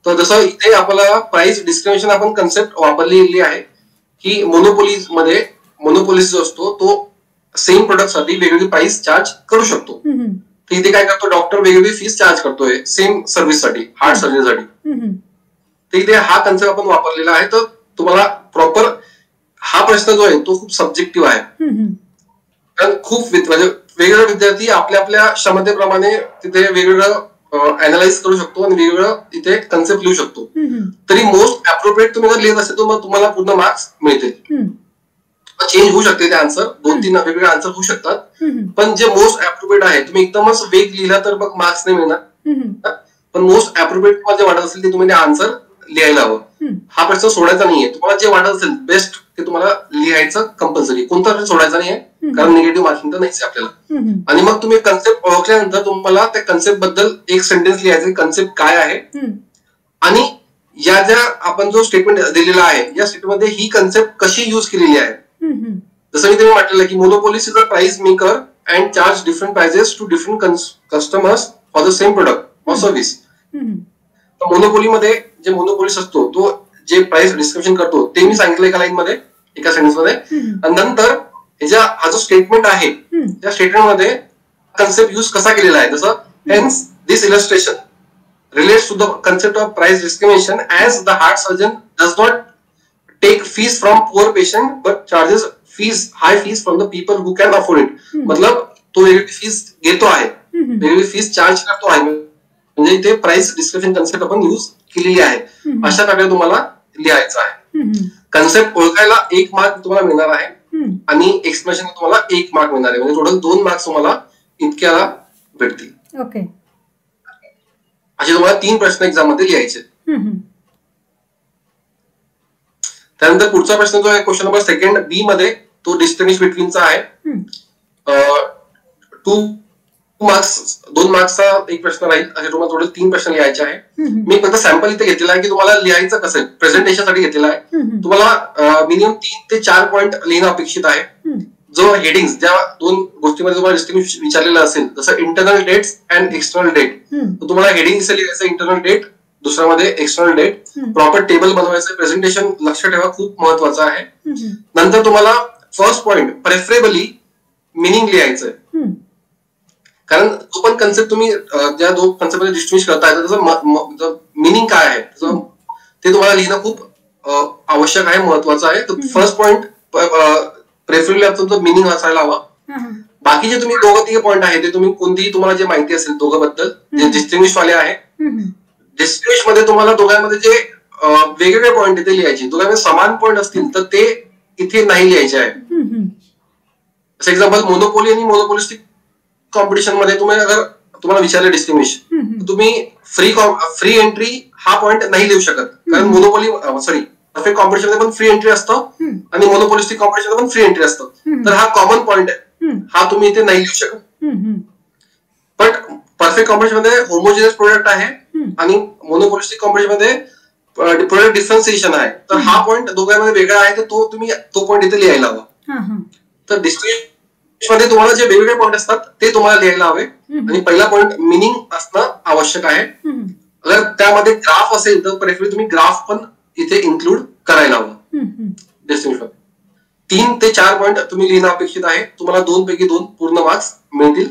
तर जसं इथे आपल्याला प्राइस डिस्क्रिमिनेशन आपण कन्सेप्ट वापरली गेलेली आहे की मोनोपोलीज मध्ये मोनोपोलीज जो असतो तो सेम प्रोडक्ट साठी वेगवेगळी प्राइस चार्ज करू शकतो. तर इथे काय करतो, डॉक्टर वेगवेगळी फीस चार्ज करतोय सेम सर्व्हिस साठी, हार्ट सर्जरीसाठी. तर इथे हा कन्सेप्ट आपण वापरलेला आहे. तर तुम्हाला प्रॉपर हा प्रश्न जो आहे तो खूप सब्जेक्टिव्ह आहे. कारण खूप म्हणजे वेगवेगळे विद्यार्थी आपल्या आपल्या क्षमतेप्रमाणे तिथे वेगवेगळं अनालाइज करू शकतो आणि वेगवेगळं इथे कन्सेप्ट लिहू शकतो. तरी मोस्ट अप्रोप्रिएट तुम्ही जर लिहित असेल तर मग तुम्हाला पूर्ण मार्क्स मिळतील. चेंज होऊ शकते ते आन्सर, 2-3 वेगवेगळे आन्सर होऊ शकतात. पण जे मोस्ट अप्रोप्रिएट आहे, तुम्ही एकदमच वेग लिहिला तर मग मार्क्स नाही मिळणार. पण मोस्ट अप्रोप्रिएट तुम्हाला जे वाटत असेल ते तुम्ही आन्सर लिहायला हवं. हा प्रश्न सोडायचा नाहीये. तुम्हाला जे वाटत असेल बेस्ट ते तुम्हाला लिहायचं कंपल्सरी. कोणता प्रश्न सोडायचा नाहीये कारण निगेटिव्ह मार्किंग तर नाहीच आपल्याला. आणि मग तुम्ही कन्सेप्ट ओळखल्यानंतर तुम्हाला त्या कन्सेप्ट बद्दल एक सेंटेन्स लिहायचं, कन्सेप्ट काय आहे आणि या ज्या आपण जो स्टेटमेंट दिलेला आहे या स्टेटमेंटमध्ये ही कन्सेप्ट कशी युज केलेली आहे. जसं मी तुम्ही म्हटलेलं की monopolist is a price maker and charge different prices to different customers for the same product or service. मोनोपोलीमध्ये जे मोनोपोलिस असतो तो जे प्राइस डिस्क्रिप्शन करतो ते मी सांगितलं एका लाईन मध्ये, एका सेंटेन्स मध्ये. आणि नंतर हा जो स्टेटमेंट आहे त्या स्टेटमेंट मध्ये कन्सेप्ट युज कसा केलेला आहे. जसं hence this illustration relates to the concept of price discrimination as the heart surgeon does not take fees from poor patient but charges fees high fees from the people who can afford it. मतलब तो वेगळी fees घेतो आहे, वेगळी fees charge करतो आहे. म्हणजे इथे प्राइस डिस्क्रिप्शन कन्सेप्ट आपण युज केलेली आहे. अशा प्रकारे तुम्हाला लिहायचं आहे. कन्सेप्ट ओळखायला 1 मार्क तुम्हाला मिळणार आहे आणि एक्सप्लेनेशन तुम्हाला 1 मार्क मिळणार आहे. म्हणजे टोटल 2 मार्क्स तुम्हाला इतक्याला भेटतील. ओके. असे तुम्हाला 3 प्रश्न एक्झाम मध्ये लिहायचे. त्यानंतर पुढचा प्रश्न जो आहे क्वेश्चन नंबर सेकंड बी मध्ये तो डिस्टिंग्विश बिटवीनचा आहे. 2 मार्क्सचा एक प्रश्न राहील. असे तुम्हाला थोडे 3 प्रश्न लिहायचे आहे. मी फक्त सॅम्पल इथे घेतलेला आहे की तुम्हाला लिहायचं कसं प्रेझेंटेशन साठी घेतलेला आहे. तुम्हाला मिनिमम 3 ते 4 पॉईंट लिहिणं अपेक्षित आहे. जो हेडिंग्स ज्या 2 गोष्टीमध्ये तुम्हाला डिस्टिंग्विश विचारलेलं असेल, जसं internal debts and external debt, तुम्हाला हेडिंग लिहायचं इंटरनल डेट, दुसऱ्यामध्ये एक्सटर्नल डेट, प्रॉपर टेबल बनवायचं. प्रेझेंटेशन लक्ष ठेवा, खूप महत्वाचं आहे. नंतर तुम्हाला फर्स्ट पॉइंट प्रेफरेबली मिनिंग लिहायचं, कारण जो पण कन्सेप्ट तुम्ही ज्या 2 कन्सेप्ट मध्ये डिस्टिंग्विश करताय त्याचं मिनिंग काय आहे ते तुम्हाला लिहिणं खूप आवश्यक आहे, महत्वाचं आहे. तर फर्स्ट पॉइंट प्रेफरेबली तुमचं मिनिंग असायला हवा. बाकीचे तुम्ही 2-3 पॉईंट आहे ते तुम्ही कोणतीही तुम्हाला जे माहिती असेल दोघांबद्दल जे डिस्टिंग्विश वाले आहे, डिस्टिंग्विश मध्ये तुम्हाला दोघांमध्ये जे वेगवेगळे पॉईंट ते लिहायचे. दोघांमध्ये समान पॉईंट असतील तर ते इथे नाही लिहायचे आहे. फॉर एक्झाम्पल मोनोपोली आणि मोनोपोलिस्टिक कॉम्पिटिशन मध्ये तुम्हाला विचारले डिस्टिंग्विश, तुम्ही फ्री एंट्री हा पॉईंट नाही लिहू शकत, कारण परफेक्ट कॉम्पिटिशन मध्ये पण फ्री एंट्री असतं आणि मोनोपोलिस्टिक कॉम्पिटिशन मध्ये पण फ्री एंट्री असतं. तर हा कॉमन पॉईंट आहे, हा तुम्ही इथे नाही लिहू शकत. पण परफेक्ट कॉम्पिटिशन मध्ये होमोजिनियस प्रोडक्ट आहे आणि मोनोपोलिस्टिक कॉम्पिटिशन मध्ये प्रोडक्ट डिफरन्सिएशन आहे. तर हा पॉईंट दोघांमध्ये वेगळा आहे, तर तो पॉईंट इथे लिहायला हवा. तर डिस्टिंग्विश मध्ये तुम्हाला जे वेगवेगळे पॉईंट असतात ते तुम्हाला लिहायला हवे. आणि पहिला पॉईंट मिनिंग असणं आवश्यक आहे. जर त्यामध्ये ग्राफ असेल तर प्रेफरली तुम्ही ग्राफ पण इथे इन्क्लूड करायला हवं. डिस्टिंग्विश मध्ये 3 ते 4 पॉईंट तुम्ही लिहिणं अपेक्षित आहे. तुम्हाला 2 पैकी 2 पूर्ण मार्क्स मिळतील.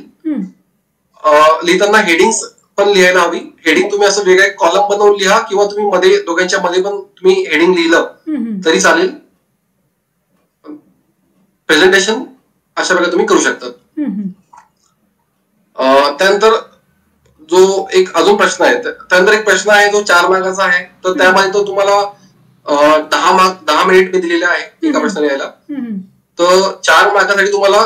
लिहिताना हेडिंग्स पण लिहायला हवी. हेडिंग तुम्ही असं वेगळे कॉलम बनवून लिहा किंवा तुम्ही मध्ये दोघांच्या मध्ये पण तुम्ही हेडिंग लिहिलं तरी चालेल. प्रेझेंटेशन अशा प्रकारे तुम्ही करू शकता. त्यानंतर जो एक अजून प्रश्न आहे, त्यानंतर एक प्रश्न आहे जो 4 मार्काचा आहे. तर त्यामध्ये तो तुम्हाला 10 मिनिट मी दिलेले आहे एका प्रश्न लिहायला. तर 4 मार्कासाठी तुम्हाला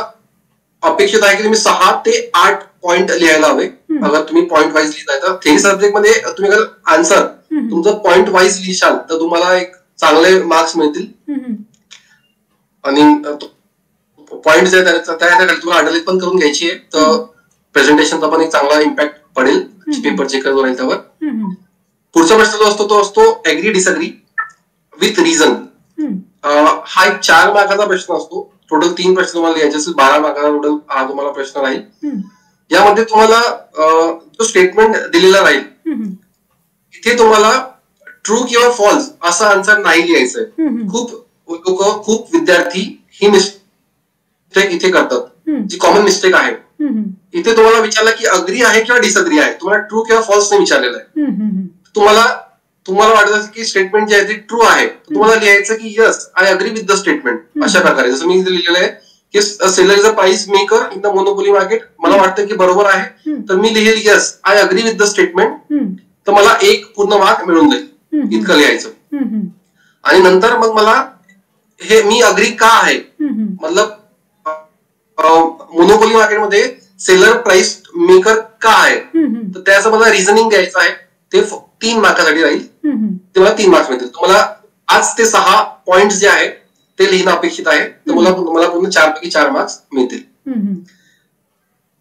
अपेक्षित आहे की तुम्ही 6 ते 8 पॉईंट लिहायला हवे. अगर तुम्ही पॉईंट वाईज लिहिताय तर थेरी सब्जेक्ट मध्ये तुम्ही अगर आन्सर तुमचं पॉईंट वाईज लिहिशाल तर तुम्हाला एक चांगले मार्क्स मिळतील. आणि पॉईंट जे त्यासाठी तुम्हाला अंडरलाईन पण करून घ्यायची आहे. तर प्रेझेंटेशनचा पण एक चांगला इम्पॅक्ट पडेल पेपर चेक करतो राहील त्यावर. पुढचा प्रश्न जो असतो तो असतो ऍग्री डिसअग्री विथ रिझन. हा एक 4 मार्काचा प्रश्न असतो. टोटल 3 प्रश्न तुम्हाला लिहायचे असेल. 12 मार्काचा टोटल हा तुम्हाला प्रश्न राहील. यामध्ये तुम्हाला जो स्टेटमेंट दिलेला राहील इथे तुम्हाला ट्रू किंवा फॉल्स असा आन्सर नाही लिहायचंय. खूप विद्यार्थी ही मिस्टेक इथे करतात, जी कॉमन मिस्टेक आहे. इथे तुम्हाला विचारलं की अग्री आहे किंवा डिसअग्री आहे, तुम्हाला ट्रू किंवा फॉल्स नाही विचारलेलं आहे. तुम्हाला वाटत असेल की स्टेटमेंट जे आहे ते ट्रू आहे, तुम्हाला लिहायचं की yes I agree with the statement. अशा प्रकारे जसं मी इथे लिहिलेलं आहे की seller is a price maker in the monopoly market, मला वाटतं की बरोबर आहे तर मी लिहेल yes I agree with the statement. तर मला 1 पूर्ण मार्क मिळून जाईल, इतकं लिहायचं. आणि नंतर मग मला हे मी अग्री का आहे, मतलब मोनोपोली मार्केटमध्ये सेलर प्राइस मेकर का आहे, तर त्याचं मला रिझनिंग द्यायचं आहे. ते 3 मार्कासाठी राहील. ते मला 3 मार्क्स मिळतील. तुम्हाला 5 ते 6 पॉइंट जे आहे ते लिहिणं अपेक्षित आहे. तर मला पूर्ण 4 पैकी 4 मार्क्स मिळतील.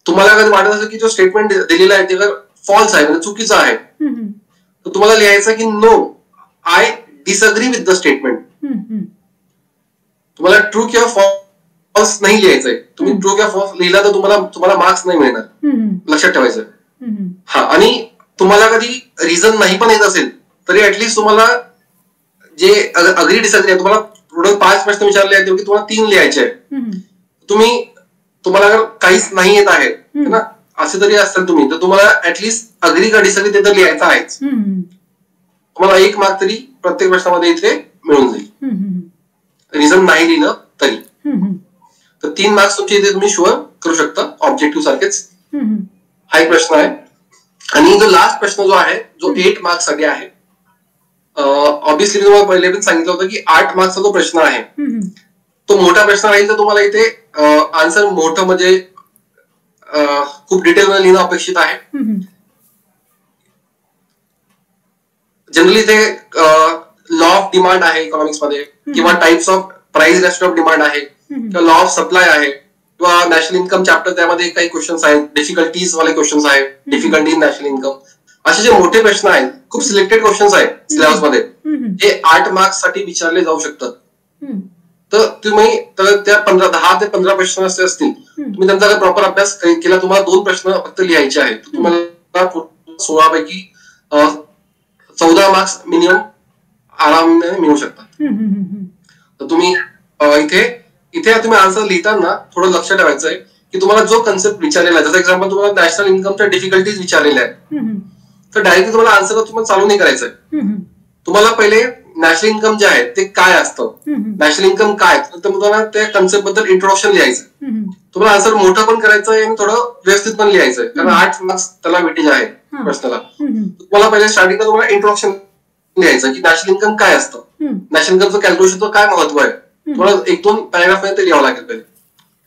तुम्हाला कधी वाटत असेल की जो स्टेटमेंट दिलेला आहे ते फॉल्स आहे, म्हणजे चुकीचं आहे, तर तुम्हाला लिहायचं की no I disagree with the statement. तुम्हाला ट्रू किंवा फॉल्स नाही लिहायचंय. तुम्ही ट्रू किंवा फॉल्स लिहिला तर तुम्हाला मार्क्स नाही मिळणार, लक्षात ठेवायचं. हा, आणि तुम्हाला कधी रिझन नाही पण येत असेल तरी ऍटलीस्ट तुम्हाला जे अग्री डिसअग्री आहे, तुम्हाला टोटल 5 प्रश्न विचारले आहेत, तुम्हाला 3 लिहायचे आहे. तुम्हाला अगर काहीच नाही येत आहे ना असे जरी असेल तुम्ही, तर तुम्हाला ऍटलीस्ट अग्री का डिसअग्री ते तर लिहायचं आहेच. तुम्हाला 1 मार्क तरी प्रत्येक प्रश्नामध्ये इथे मिळून जाईल, रिझन नाही लिहिलं तरी. तर 3 मार्क्स तुमचे इथे तुम्ही शुअर करू शकता ऑब्जेक्टिव्ह सारखेच. हा एक प्रश्न आहे. आणि जो लास्ट प्रश्न जो आहे जो 8 मार्क्स साठी आहे, ऑब्विसली मी तुम्हाला पहिले पण सांगितलं होतं की 8 मार्क्सचा जो प्रश्न आहे तो मोठा प्रश्न राहील. तर तुम्हाला इथे आन्सर मोठं म्हणजे खूप डिटेल मध्ये लिहिणं अपेक्षित आहे. जनरली ते लॉ ऑफ डिमांड आहे इकॉनॉमिक्स मध्ये, किंवा types of price ratio of demand आहे, किंवा लॉ ऑफ सप्लाय आहे किंवा नॅशनल इन्कम चॅप्टर, त्यामध्ये काही क्वेश्चन्स आहेत, डिफिकल्टीज वाले क्वेश्चन्स आहेत, डिफिकल्टी इन नॅशनल इन्कम, असे जे मोठे प्रश्न आहेत, खूप सिलेक्टेड क्वेश्चन्स आहेत सिलेबस मध्ये, जे 8 मार्क्स साठी विचारले जाऊ शकतात. तर तुम्ही त्या 10 ते 15 प्रश्न असे असतील, तुम्ही त्यांचा जर प्रॉपर अभ्यास केला, तुम्हाला 2 प्रश्न फक्त लिहायचे आहेत, तुम्हाला 16 पैकी 14 मार्क्स मिनिमम आरामाने मिळू शकतात. तर तुम्ही इथे तुम्ही आन्सर लिहिताना थोडं लक्ष ठेवायचं आहे की तुम्हाला जो कन्सेप्ट विचारलेला आहे, जसं एक्झाम्पल तुम्हाला नॅशनल इन्कमच्या डिफिकल्टीज विचारलेल्या आहेत, तर डायरेक्टली तुम्हाला आन्सर तुम्हाला चालू नाही करायचंय. तुम्हाला पहिले नॅशनल इन्कम जे आहे ते काय असतं, नॅशनल इन्कम काय, तर तुम्हाला त्या कन्सेप्ट बद्दल इंट्रोडक्शन लिहायचं. तुम्हाला आन्सर मोठं पण करायचं आहे आणि थोडं व्यवस्थित पण लिहायचंय, कारण 8 मार्क्स त्याला वेटेज आहे प्रश्नाला. तुम्हाला पहिले स्टार्टिंगला तुम्हाला इंट्रोडक्शन लिहायचं की नॅशनल इन्कम काय असतं, नॅशनल इन्कमचं कॅल्क्युलेशनचं काय महत्व आहे, तुम्हाला 1-2 पॅराग्राफ मध्ये ते लिहावं लागेल पहिले,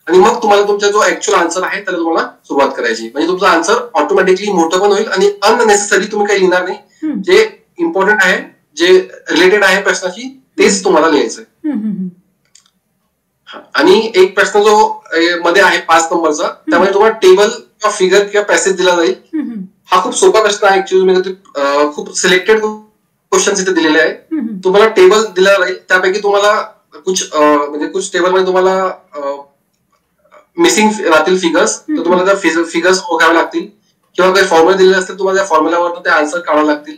आणि मग तुम्हाला तुमचा जो ऍक्च्युअल आन्सर आहे त्याला तुम्हाला सुरुवात करायची. म्हणजे तुमचा आन्सर ऑटोमॅटिकली मोठं पण होईल आणि अननेसेसरी तुम्ही काही लिहिणार नाही. जे इम्पॉर्टंट आहे, जे रिलेटेड आहे प्रश्नाशी, तेच तुम्हाला लिहायचंय. आणि एक प्रश्न जो मध्ये आहे 5 नंबरचा, त्यामध्ये तुम्हाला टेबल किंवा फिगर किंवा पॅसेज दिला जाईल. हा खूप सोपा प्रश्न आहे ऍक्च्युअली, खूप सिलेक्टेड क्वेश्चन्स इथे दिलेले आहे. तुम्हाला टेबल दिला जाईल, त्यापैकी तुम्हाला कुछ टेबल मध्ये तुम्हाला मिसिंग राहतील फिगर्स, तर तुम्हाला त्या फिगर्स ओळखावे लागतील, किंवा काही फॉर्म्युला दिलेले असतील तुम्हाला त्या फॉर्म्युलावर ते आन्सर काढावे लागतील,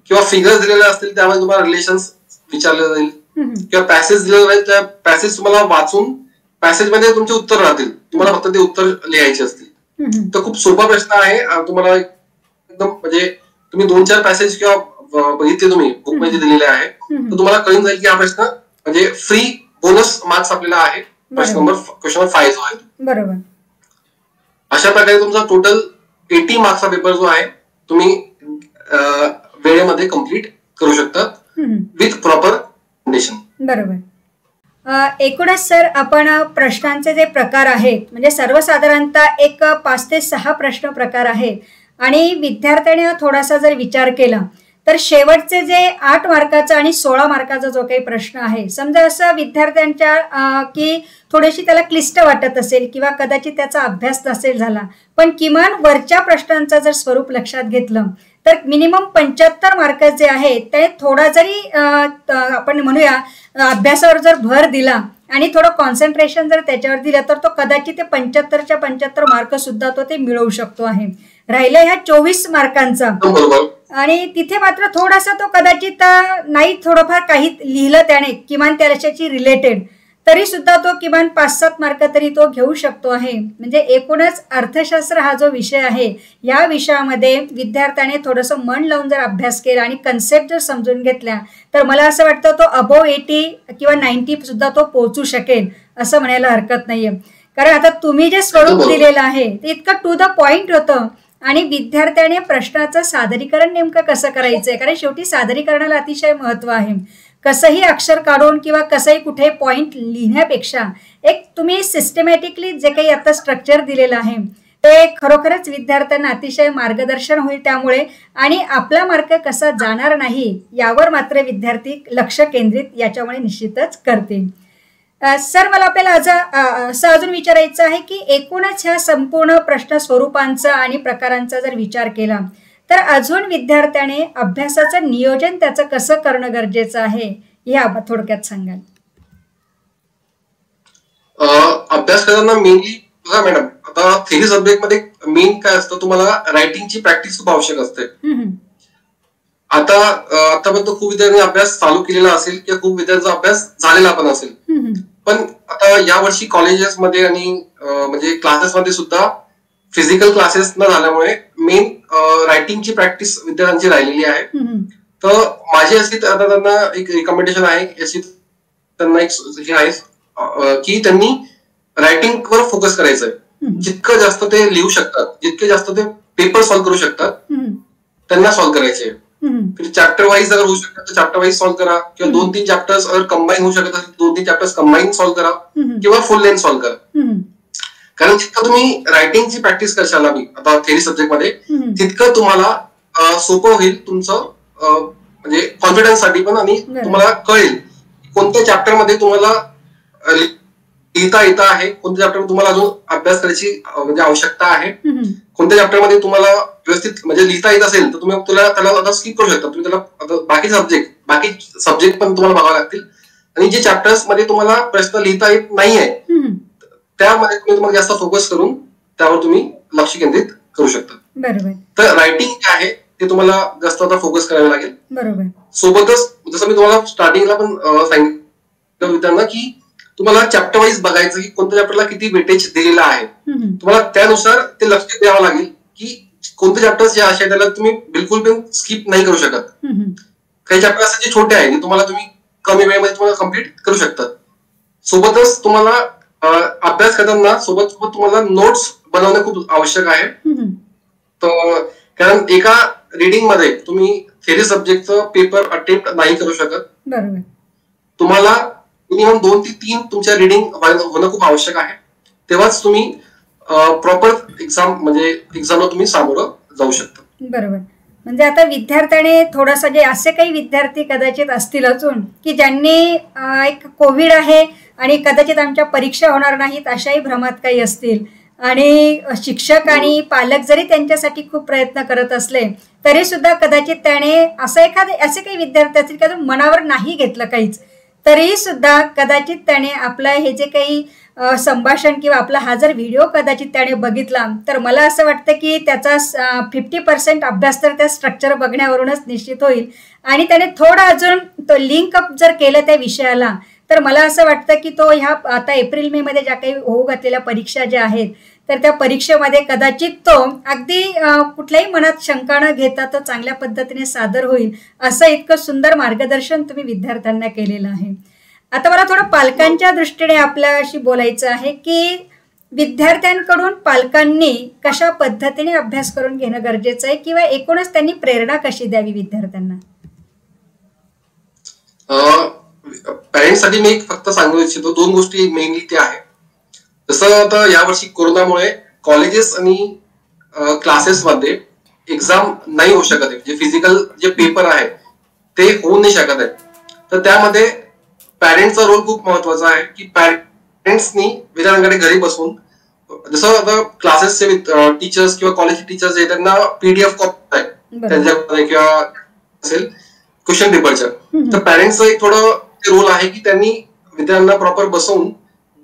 किंवा फिगर्स दिलेले असतील त्यामध्ये तुम्हाला रिलेशन्स विचारले जाईल, किंवा पॅसेज दिलेले जाईल, त्या पॅसेज तुम्हाला वाचून पॅसेज मध्ये तुमचे उत्तर राहतील, तुम्हाला फक्त ते उत्तर लिहायचे असतील. तर खूप सोपा प्रश्न आहे. तुम्हाला एकदम म्हणजे तुम्ही 2-4 पॅसेज किंवा बघितले तुम्ही बुक मध्ये दिलेले आहे, तर तुम्हाला कळून जाईल की हा प्रश्न म्हणजे फ्री बोनस मार्क्स आपल्याला आहे. क्वेश्चन नंबर 5 जो आहे, बरोबर. अशा प्रकारे तुमचा टोटल 80 मार्क्सचा पेपर जो आहे तुम्ही वेळेमध्ये कम्प्लीट करू शकता विथ प्रॉपर कंडिशन. बरोबर. एकूणच सर, आपण प्रश्नांचे जे प्रकार आहेत, म्हणजे सर्वसाधारणतः एक 5 ते 6 प्रश्न प्रकार आहेत, आणि विद्यार्थ्याने थोडासा जर विचार केला तर शेवटचे जे 8 मार्काचा आणि 16 मार्काचा जो काही प्रश्न आहे, समजा असं विद्यार्थ्यांच्या की थोडीशी त्याला क्लिष्ट वाटत असेल किंवा कदाचित त्याचा अभ्यास नसेल झाला, पण किमान वरच्या प्रश्नांचं जर स्वरूप लक्षात घेतलं तर मिनिमम 75 मार्क जे आहेत ते थोडा जरी आपण म्हणूया अभ्यासावर जर भर दिला आणि थोडं कॉन्सन्ट्रेशन जर त्याच्यावर दिलं तर तो कदाचित ते 75च्या 75 मार्क सुद्धा तो ते मिळवू शकतो आहे. राहिलं ह्या 24 मार्कांचा, आणि तिथे मात्र थोडासा तो कदाचित नाही थोडंफार काही लिहिलं त्याने किमान त्याच्याशी रिलेटेड, तरी सुद्धा तो किमान 5-7 मार्क तरी तो घेऊ शकतो आहे. म्हणजे एकूणच अर्थशास्त्र हा जो विषय आहे, या विषयामध्ये विद्यार्थ्याने थोडंसं मन लावून जर अभ्यास केला आणि कन्सेप्ट जर समजून घेतल्या तर मला असं वाटतं तो अबोव 80 किंवा 90 सुद्धा तो पोहोचू शकेल असं म्हणायला हरकत नाहीये. कारण आता तुम्ही जे स्वरूप दिलेलं आहे ते इतकं टू द पॉइंट होतं, आणि विद्यार्थ्याने प्रश्नाचं सादरीकरण नेमकं कसं करायचंय, कारण शेवटी सादरीकरणाला अतिशय महत्व आहे. कसंही अक्षर काढून किंवा कसंही कुठे पॉइंट लिहिण्यापेक्षा एक तुम्ही सिस्टमॅटिकली जे काही आता स्ट्रक्चर दिलेलं आहे ते खरोखरच विद्यार्थ्यांना अतिशय मार्गदर्शन होईल त्यामुळे, आणि आपला मार्क कसा जाणार नाही यावर मात्र विद्यार्थी लक्ष केंद्रित याच्यामुळे निश्चितच करतील. सर, मला आपल्याला असं अजून विचारायचं आहे की एकूणच ह्या संपूर्ण प्रश्न स्वरूपांचा आणि प्रकारांचा जर विचार केला तर अजून विद्यार्थ्याने अभ्यासाचं नियोजन त्याचं कसं करणं गरजेचं आहे हे थोडक्यात सांगाल. अभ्यास करताना मेनली बघा मॅडम, आता थेरी सब्जेक्ट मध्ये मेन काय असतं, तुम्हाला रायटिंगची प्रॅक्टिस खूप आवश्यक असते. आतापर्यंत खूप विद्यार्थ्यांनी अभ्यास चालू केलेला असेल किंवा खूप विद्यार्थ्यांचा अभ्यास झालेला पण असेल, पण आता यावर्षी कॉलेजेसमध्ये आणि म्हणजे क्लासेसमध्ये सुद्धा फिजिकल क्लासेस न झाल्यामुळे मेन रायटिंगची प्रॅक्टिस विद्यार्थ्यांची राहिलेली आहे. तर माझी अशी आता त्यांना एक रिकमेंडेशन आहे, अशी त्यांना एक हे आहे की त्यांनी रायटिंगवर फोकस करायचं आहे. जितकं जास्त ते लिहू शकतात, जितके जास्त ते पेपर सॉल्व्ह करू शकतात, त्यांना सॉल्व्ह करायचे. चॅप्टर वाईज अगर होऊ शकतात तर चॅप्टर वाईज सॉल्व्ह करा, किंवा 2-3 चॅप्टर्स अगर कंबाईन होऊ शकत असेल 2-3 चॅप्टर्स कंबाईन सॉल्व्ह करा, किंवा फुल लेंथ सॉल्व्ह करा. कारण जितकं तुम्ही रायटिंगची प्रॅक्टिस करशाल आता थेरी सब्जेक्ट मध्ये, तितकं तुम्हाला सोपं होईल तुमचं म्हणजे कॉन्फिडन्स साठी पण, आणि तुम्हाला कळेल कोणत्या चॅप्टर मध्ये तुम्हाला लिहिता येता आहे, कोणत्या चॅप्टर तुम्हाला अजून अभ्यास करायची म्हणजे आवश्यकता आहे, कोणत्या चॅप्टर मध्ये तुम्हाला व्यवस्थित म्हणजे लिहिता येत असेल तर तुम्ही त्याला आता स्किप करू शकता. तुम्ही त्याला बाकी सब्जेक्ट पण तुम्हाला बघावे लागतील. आणि जे चॅप्टर्स मध्ये तुम्हाला प्रश्न लिहिता येत नाहीये त्यामध्ये तुम्ही तुम्हाला जास्त फोकस करून त्यावर तुम्ही लक्ष केंद्रित करू शकता. बरोबर. तर रायटिंग जे आहे ते तुम्हाला जास्त आता फोकस करावे लागेल. बरोबर. सोबतच जसं मी तुम्हाला स्टार्टिंगला पण सांगितलं विद्यार्थ्यांना की तुम्हाला चॅप्टर वाईज बघायचं की कोणत्या चॅप्टरला किती वेटेज दिलेला आहे. तुम्हाला त्यानुसार ते लक्ष द्यावं लागेल की कोणते चॅप्टर्स जे असे त्याला तुम्ही बिलकुल पण स्किप नाही करू शकत. काही चॅप्टर असे जे छोटे आहे तुम्हाला तुम्ही कमी वेळेमध्ये तुम्हाला कम्प्लीट करू शकतात. सोबतच तुम्हाला अभ्यास करताना सोबत तुम्हाला नोट्स बनवणं खूप आवश्यक आहे. तर कारण एका रिडिंग मध्ये तुम्ही थेरी सब्जेक्टचं पेपर अटेम्प्ट नाही करू शकत. तुम्हाला मिनिमम 2 ते 3 तुमच्या रिडिंग होणं खूप आवश्यक आहे. तेव्हाच तुम्ही प्रॉपर एक्झामला तुम्ही सामोरं जाऊ शकता. बरोबर. म्हणजे आता विद्यार्थ्याने थोडंसं जे असे काही विद्यार्थी कदाचित असतील अजून की ज्यांनी एक कोविड आहे आणि कदाचित आमच्या परीक्षा होणार नाहीत अशाही भ्रमात काही असतील आणि शिक्षक आणि पालक जरी त्यांच्यासाठी खूप प्रयत्न करत असले तरी सुद्धा कदाचित त्याने असे काही विद्यार्थी असतील की मनावर नाही घेतलं काहीच, तरी सुद्धा कदाचित त्याने आपलं हे जे काही संभाषण किंवा आपला हा जर व्हिडिओ कदाचित त्याने बघितला तर मला असं वाटतं की त्याचा 50% अभ्यास तर त्या स्ट्रक्चर बघण्यावरूनच निश्चित होईल. आणि त्याने थोडं अजून तो लिंक अप जर केलं त्या विषयाला तर मला असं वाटतं की तो ह्या आता एप्रिल मे मध्ये ज्या काही होऊ घातलेल्या परीक्षा ज्या आहेत तर त्या परीक्षेमध्ये कदाचित तो अगदी कुठल्याही मनात शंका न घेता तो चांगल्या पद्धतीने सादर होईल असं इतकं सुंदर मार्गदर्शन तुम्ही विद्यार्थ्यांना केलेलं आहे. आता मला थोडं पालकांच्या दृष्टीने आपल्याशी बोलायचं आहे की विद्यार्थ्यांकडून पालकांनी कशा पद्धतीने अभ्यास करून घेणं गरजेचं आहे किंवा एकूणच त्यांनी प्रेरणा कशी द्यावी विद्यार्थ्यांना. पॅरेंट्ससाठी मी फक्त सांगू इच्छितो 2 गोष्टी मेनली ते आहे. जसं आता यावर्षी कोरोनामुळे कॉलेजेस आणि क्लासेसमध्ये एक्झाम नाही होऊ शकत आहे, जे फिजिकल जे पेपर आहे ते होऊ नाही शकत आहे. तर त्यामध्ये पॅरेंट्सचा रोल खूप महत्वाचा आहे की पॅरेंट्सनी विद्यार्थ्यांकडे घरी बसून जसं आता क्लासेसचे टीचर्स किंवा कॉलेजचे टीचर्स आहे त्यांना PDF कॉपी आहे त्यांच्याकडे किंवा असेल क्वेश्चन पेपरच्या, तर पॅरेंट्सचं एक थोडं रोल आहे की त्यांनी विद्यार्थ्यांना प्रॉपर बसवून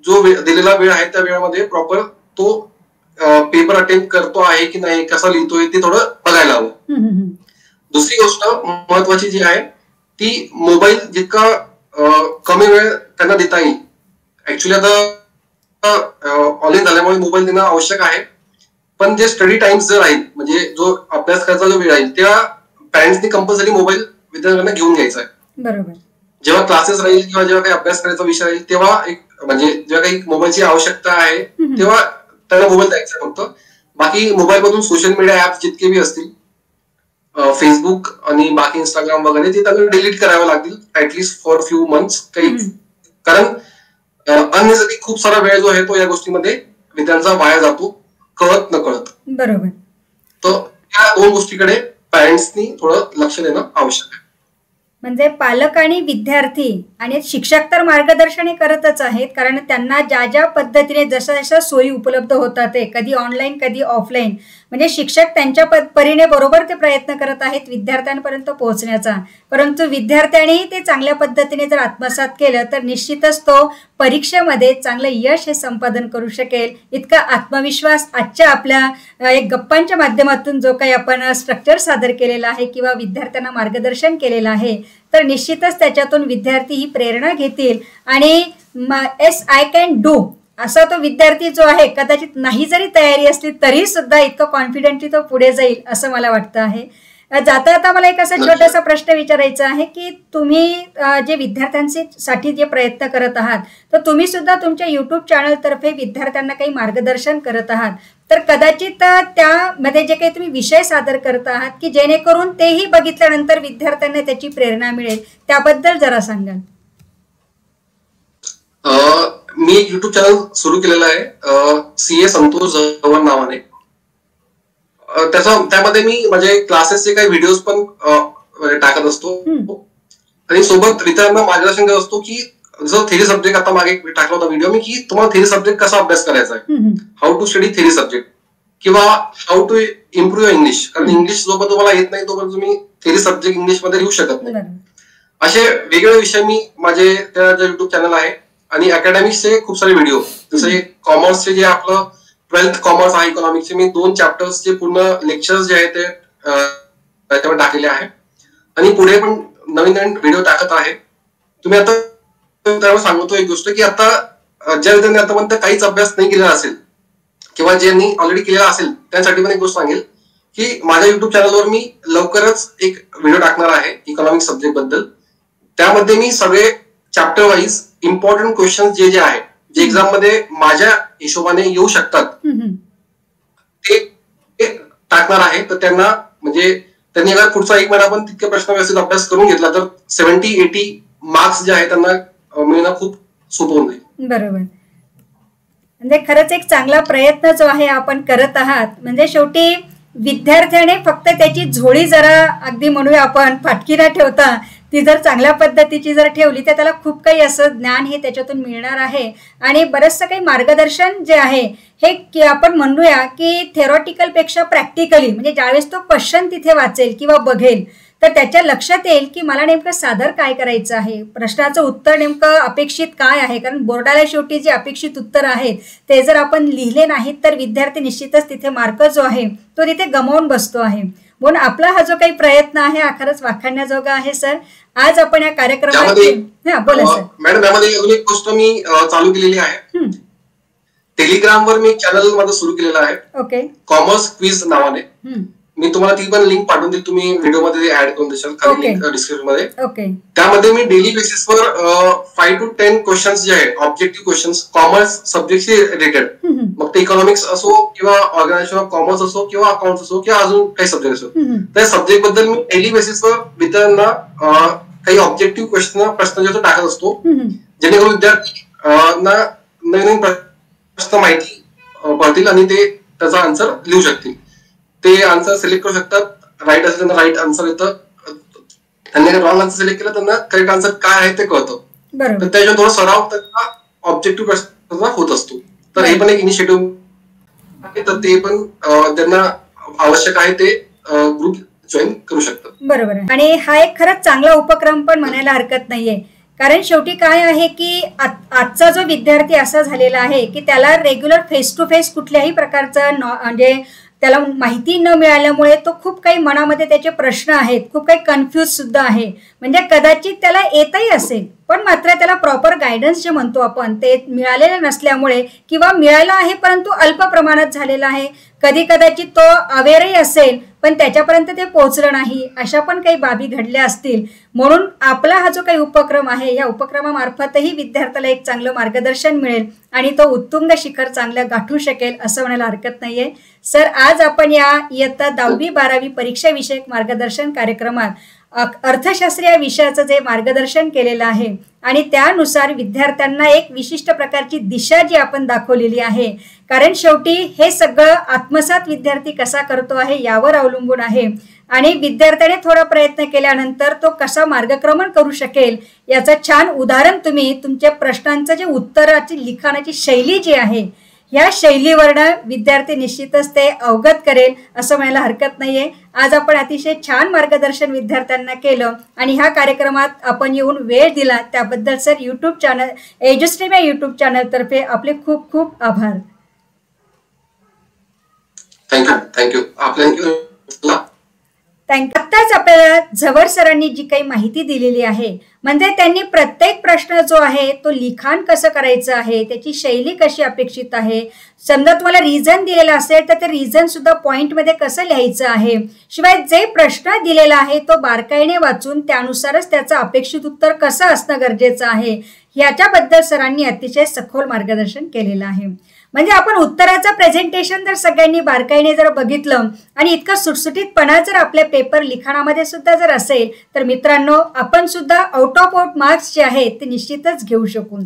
जो दिलेला वेळ आहे त्या वेळामध्ये प्रॉपर तो पेपर अटेम्प्ट करतो आहे की नाही, कसा लिहितोय ते थोडं बघायला हवं. दुसरी गोष्ट महत्वाची जी आहे ती मोबाईल जितका कमी वेळ त्यांना देता येईल. ऍक्च्युली आता ऑनलाईन झाल्यामुळे मोबाईल देणं आवश्यक आहे, पण जे स्टडी टाइम्स जर राहील म्हणजे जो अभ्यास करायचा जो वेळ राहील तेव्हा पॅरेंट्सनी कंपल्सरी मोबाईल विद्यार्थ्यांना घेऊन घ्यायचा आहे. बरोबर. जेव्हा क्लासेस राहील किंवा जेव्हा काही अभ्यास करायचा विषय राहील तेव्हा एक म्हणजे जेव्हा काही मोबाईलची आवश्यकता आहे तेव्हा त्यांना मोबाईल द्यायचा फक्त. बाकी मोबाईल मधून सोशल मीडिया ऍप जितके बी असतील फेसबुक आणि बाकी इंस्टाग्राम वगैरे ते त्यांना डिलीट करावे लागतील ऍटलिस्ट फॉर फ्यू मंथ्स काही. कारण अननेसेसरी खूप सारा वेळ जो आहे तो या गोष्टीमध्ये विद्यार्थ्यांचा वाया जातो कळत न कळत. बरोबर. तर या 2 गोष्टीकडे पॅरेंट्सनी थोडं लक्ष देणं आवश्यक आहे. म्हणजे पालक आणि विद्यार्थी आणि शिक्षक तर मार्गदर्शन करतच आहेत कारण त्यांना ज्या ज्या पद्धतीने जशा सोयी उपलब्ध होतात ते कधी ऑनलाईन कधी ऑफलाईन म्हणजे शिक्षक त्यांच्या परीने बरोबर ते प्रयत्न करत आहेत विद्यार्थ्यांपर्यंत पोहोचण्याचा. परंतु विद्यार्थ्यांनी ते चांगल्या पद्धतीने जर आत्मसात केलं तर निश्चितच तो परीक्षेमध्ये चांगलं यश हे संपादन करू शकेल. इतका आत्मविश्वास आजच्या आपल्या एक गप्पांच्या माध्यमातून जो काही आपण स्ट्रक्चर सादर केलेला आहे किंवा विद्यार्थ्यांना मार्गदर्शन केलेलं आहे तर निश्चितच त्याच्यातून विद्यार्थी ही प्रेरणा घेतील आणि एस आय कॅन डू असा तो विद्यार्थी जो आहे कदाचित नाही जरी तयारी असली तरी सुद्धा इतकं कॉन्फिडेंटली तो पुढे जाईल असं मला वाटतं आहे. जाता जाता मला एक असा छोटासा प्रश्न विचारायचा आहे की तुम्ही जे विद्यार्थ्यांसाठी जे प्रयत्न करत आहात तर तुम्ही सुद्धा तुमच्या YouTube चॅनलतर्फे विद्यार्थ्यांना काही मार्गदर्शन करत आहात तर कदाचित त्यामध्ये जे काही तुम्ही विषय सादर करत आहात की जेणेकरून तेही बघितल्यानंतर विद्यार्थ्यांना त्याची प्रेरणा मिळेल त्याबद्दल जरा सांगाल. मी एक YouTube चॅनल सुरू केलेलं आहे CA संतोष जवन नावाने. त्यामध्ये मी म्हणजे क्लासेसचे काही व्हिडिओज पण टाकत असतो आणि सोबत विद्यार्थ्यांना मार्गदर्शन करत असतो की जो थेरी सब्जेक्ट आता मागे टाकला होता व्हिडिओ मी, की तुम्हाला थेरी सब्जेक्ट कसा अभ्यास करायचा आहे, how to study theory subject, किंवा how to improve your English. कारण इंग्लिश जोपर्यंत तुम्हाला येत नाही तोपर्यंत तुम्ही थेरी सब्जेक्ट इंग्लिशमध्ये लिहू शकत नाही. असे वेगवेगळे विषय मी माझे त्या युट्यूब चॅनल आहे आणि अकॅडमिक्सचे खूप सारे व्हिडिओ, जसे कॉमर्सचे जे आपलं 12th कॉमर्स आहे इकॉनॉमिक्सचे, मी 2 चॅप्टर्सचे पूर्ण लेक्चर्स जे आहेत ते त्याच्यावर टाकलेले आहे आणि पुढे पण नवीन नवीन व्हिडिओ टाकत आहे. तुम्ही आता त्यावर सांगतो एक गोष्ट, की आता ज्या विद्यार्थ्यांनी आतापर्यंत काहीच अभ्यास नाही केलेला असेल किंवा ज्यांनी ऑलरेडी केलेला असेल त्यांसाठी पण एक गोष्ट सांगेल, की माझ्या युट्यूब चॅनलवर मी लवकरच एक व्हिडिओ टाकणार आहे इकॉनॉमिक्स सब्जेक्ट बद्दल. त्यामध्ये मी सगळे चॅप्टर वाईज इम्पॉर्टंट क्वेश्चन जे जे आहे, जे एक्झाम मध्ये माझ्या हिशोबाने येऊ शकतात, ते टाकणार आहे. तर त्यांना म्हणजे त्यांनी अगर पुढचा 1 महिना पण तितके प्रश्न व्यवस्थित अभ्यास करून घेतला तर 70-80 मार्क्स जे आहे त्यांना मिळणं खूप सोपं होऊन जाईल. बरोबर. म्हणजे खरंच एक चांगला प्रयत्न जो आहे आपण करत आहात. म्हणजे शेवटी विद्यार्थ्याने फक्त त्याची झोळी जरा अगदी म्हणूया आपण फाटकी न ठेवता ती जर चांगल्या पद्धतीची जर ठेवली तर त्याला खूप काही असं ज्ञान हे त्याच्यातून मिळणार आहे. आणि बरंचसं काही मार्गदर्शन जे आहे हे आपण म्हणूया की थेरॉटिकल पेक्षा प्रॅक्टिकली, म्हणजे ज्यावेळेस तो क्वेश्चन तिथे वाचेल किंवा बघेल तर त्याच्या लक्षात येईल की मला नेमकं सादर काय करायचं आहे, प्रश्नाचं उत्तर नेमकं अपेक्षित काय आहे. कारण बोर्डाला शेवटी जे अपेक्षित उत्तर आहेत ते जर आपण लिहिले नाहीत तर विद्यार्थी निश्चितच तिथे मार्क जो आहे तो तिथे गमावून बसतो आहे. म्हणून आपला हा जो काही प्रयत्न आहे हा खरंच वाखाणण्याजोगा आहे. सर, आज आपण या कार्यक्रमात बोला सर. मॅडम, यामध्ये अजून एक गोष्ट मी चालू केलेली आहे. टेलिग्रामवर मी चॅनल माझं सुरू केलेलं आहे, ओके, कॉमर्स क्विज नावाने. मी तुम्हाला ती पण लिंक पाठवून देईल, तुम्ही व्हिडिओमध्ये ऍड करून देशाल खाली डिस्क्रिप्शन मध्ये. त्यामध्ये मी डेली बेसिसवर 5 to 10 क्वेश्चन्स जे आहेत, ऑब्जेक्टिव्ह क्वेश्चन्स कॉमर्स सब्जेक्टशी रिलेटेड, मग ते इकॉनॉमिक्स असो किंवा ऑर्गनायझेशन ऑफ कॉमर्स असो किंवा अकाउंट्स असो किंवा अजून काही सब्जेक्ट असो, त्या सब्जेक्ट बद्दल मी डेली बेसिसवर विद्यार्थ्यांना काही ऑब्जेक्टिव्ह प्रश्न जे टाकत असतो, जेणेकरून विद्यार्थ्यांना नवीन प्रश्न माहिती पडतील आणि ते त्याचा आन्सर लिहू शकतील. ते आन्सर सिलेक्ट करू शकतात. राईट असेल त्यांना राईट आन्सर येतं, त्यांनी रॉंग आन्सर सिलेक्ट केलं त्यांना करेक्ट आन्सर काय आहे ते कळतं. तर त्याच्यावर थोडा सराव त्यांना ऑब्जेक्टिव्ह प्रश्नाचा होत असतो. तर हे पण एक इनिशिएटिव्ह आहे, तर ते पण ज्यांना आवश्यक आहे ते ग्रुप जॉईन करू शकतात. बरोबर. आणि हा एक खरंच चांगला उपक्रम पण म्हणायला हरकत नाहीये. कारण शेवटी काय आहे की आजचा जो विद्यार्थी असा झालेला आहे की त्याला रेग्युलर फेस टू फेस कुठल्याही प्रकारचं म्हणजे त्याला माहिती न मिळाल्यामुळे तो खूप काही मनामध्ये त्याचे प्रश्न आहेत, खूप काही कन्फ्यूज सुद्धा आहे. म्हणजे कदाचित त्याला येतही असेल पण मात्र त्याला प्रॉपर गायडन्स जे म्हणतो आपण ते मिळालेलं नसल्यामुळे, किंवा मिळालं आहे परंतु अल्प प्रमाणात झालेलं आहे, कदाचित तो अवेअरही असेल पण त्याच्यापर्यंत ते पोहोचलं नाही, अशा पण काही बाबी घडल्या असतील. म्हणून आपला हा जो काही उपक्रम आहे या उपक्रमामार्फतही विद्यार्थ्याला एक चांगलं मार्गदर्शन मिळेल आणि तो उत्तुंग शिखर चांगलं गाठू शकेल असं म्हणायला हरकत नाहीये. सर, आज आपण या इयत्ता 10वी-12वी परीक्षा विषयक मार्गदर्शन कार्यक्रमात अर्थशास्त्र या विषयाचं जे मार्गदर्शन केलेलं आहे आणि त्यानुसार विद्यार्थ्यांना एक विशिष्ट प्रकारची दिशा जी आपण दाखवलेली आहे. कारण शेवटी हे सगळं आत्मसात विद्यार्थी कसा करतो आहे यावर अवलंबून आहे आणि विद्यार्थ्याने थोडा प्रयत्न केल्यानंतर तो कसा मार्गक्रमण करू शकेल याचं छान उदाहरण तुम्ही तुमच्या प्रश्नांचं जे उत्तराची लिखाणाची शैली जी आहे या शैलीवरनं विद्यार्थी निश्चितच ते अवगत करेल असं म्हणायला हरकत नाहीये. आज आपण अतिशय छान मार्गदर्शन विद्यार्थ्यांना केलं आणि ह्या कार्यक्रमात आपण येऊन वेळ दिला त्याबद्दल सर यूट्यूब चॅनल एजुस्ट्रीम या यूट्यूब चॅनल तर्फे आपले खूप खूप आभार. थँक्यू. आत्ताच आपल्याला झवर सरांनी जी काही माहिती दिलेली आहे म्हणजे त्यांनी प्रत्येक प्रश्न जो आहे तो लिखाण कसं करायचं आहे, त्याची शैली कशी अपेक्षित आहे, समजा तुम्हाला रिझन दिलेला असेल तर ते रिझन सुद्धा पॉइंटमध्ये कसं लिहायचं आहे, शिवाय जे प्रश्न दिलेला आहे तो बारकाईने वाचून त्यानुसारच त्याचं अपेक्षित उत्तर कसं असणं गरजेचं आहे याच्याबद्दल सरांनी अतिशय सखोल मार्गदर्शन केलेलं आहे. म्हणजे आपण उत्तराचं प्रेझेंटेशन जर सगळ्यांनी बारकाईने जर बघितलं आणि इतकं सुटसुटीतपणा जर आपल्या पेपर लिखाणामध्ये सुद्धा जर असेल तर मित्रांनो आपण सुद्धा आउट ऑफ आउट मार्क्स जे आहेत ते निश्चितच घेऊ शकू.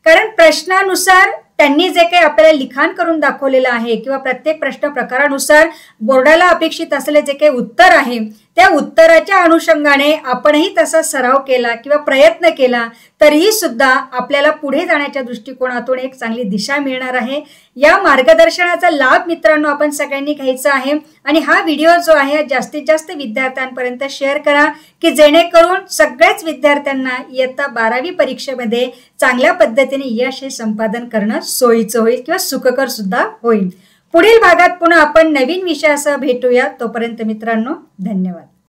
कारण प्रश्नानुसार त्यांनी जे काही आपल्याला लिखाण करून दाखवलेलं आहे किंवा प्रत्येक प्रश्न प्रकारानुसार बोर्डाला अपेक्षित असलेले जे काही उत्तर आहे त्या उत्तराच्या अनुषंगाने आपणही तसा सराव केला किंवा प्रयत्न केला तरीही सुद्धा आपल्याला पुढे जाण्याच्या दृष्टिकोनातून एक चांगली दिशा मिळणार आहे. या मार्गदर्शनाचा लाभ मित्रांनो आपण सगळ्यांनी घ्यायचा आहे आणि हा व्हिडिओ जो आहे जास्तीत जास्त विद्यार्थ्यांपर्यंत शेअर करा की जेणेकरून सगळ्याच विद्यार्थ्यांना इयत्ता 12वी परीक्षेमध्ये चांगल्या पद्धतीने यश हे संपादन करणं सोयीचं होईल किंवा सुखकर सुद्धा होईल. पुढील भागात पुन्हा आपण नवीन विषयासह भेटूया. तोपर्यंत मित्रांनो धन्यवाद.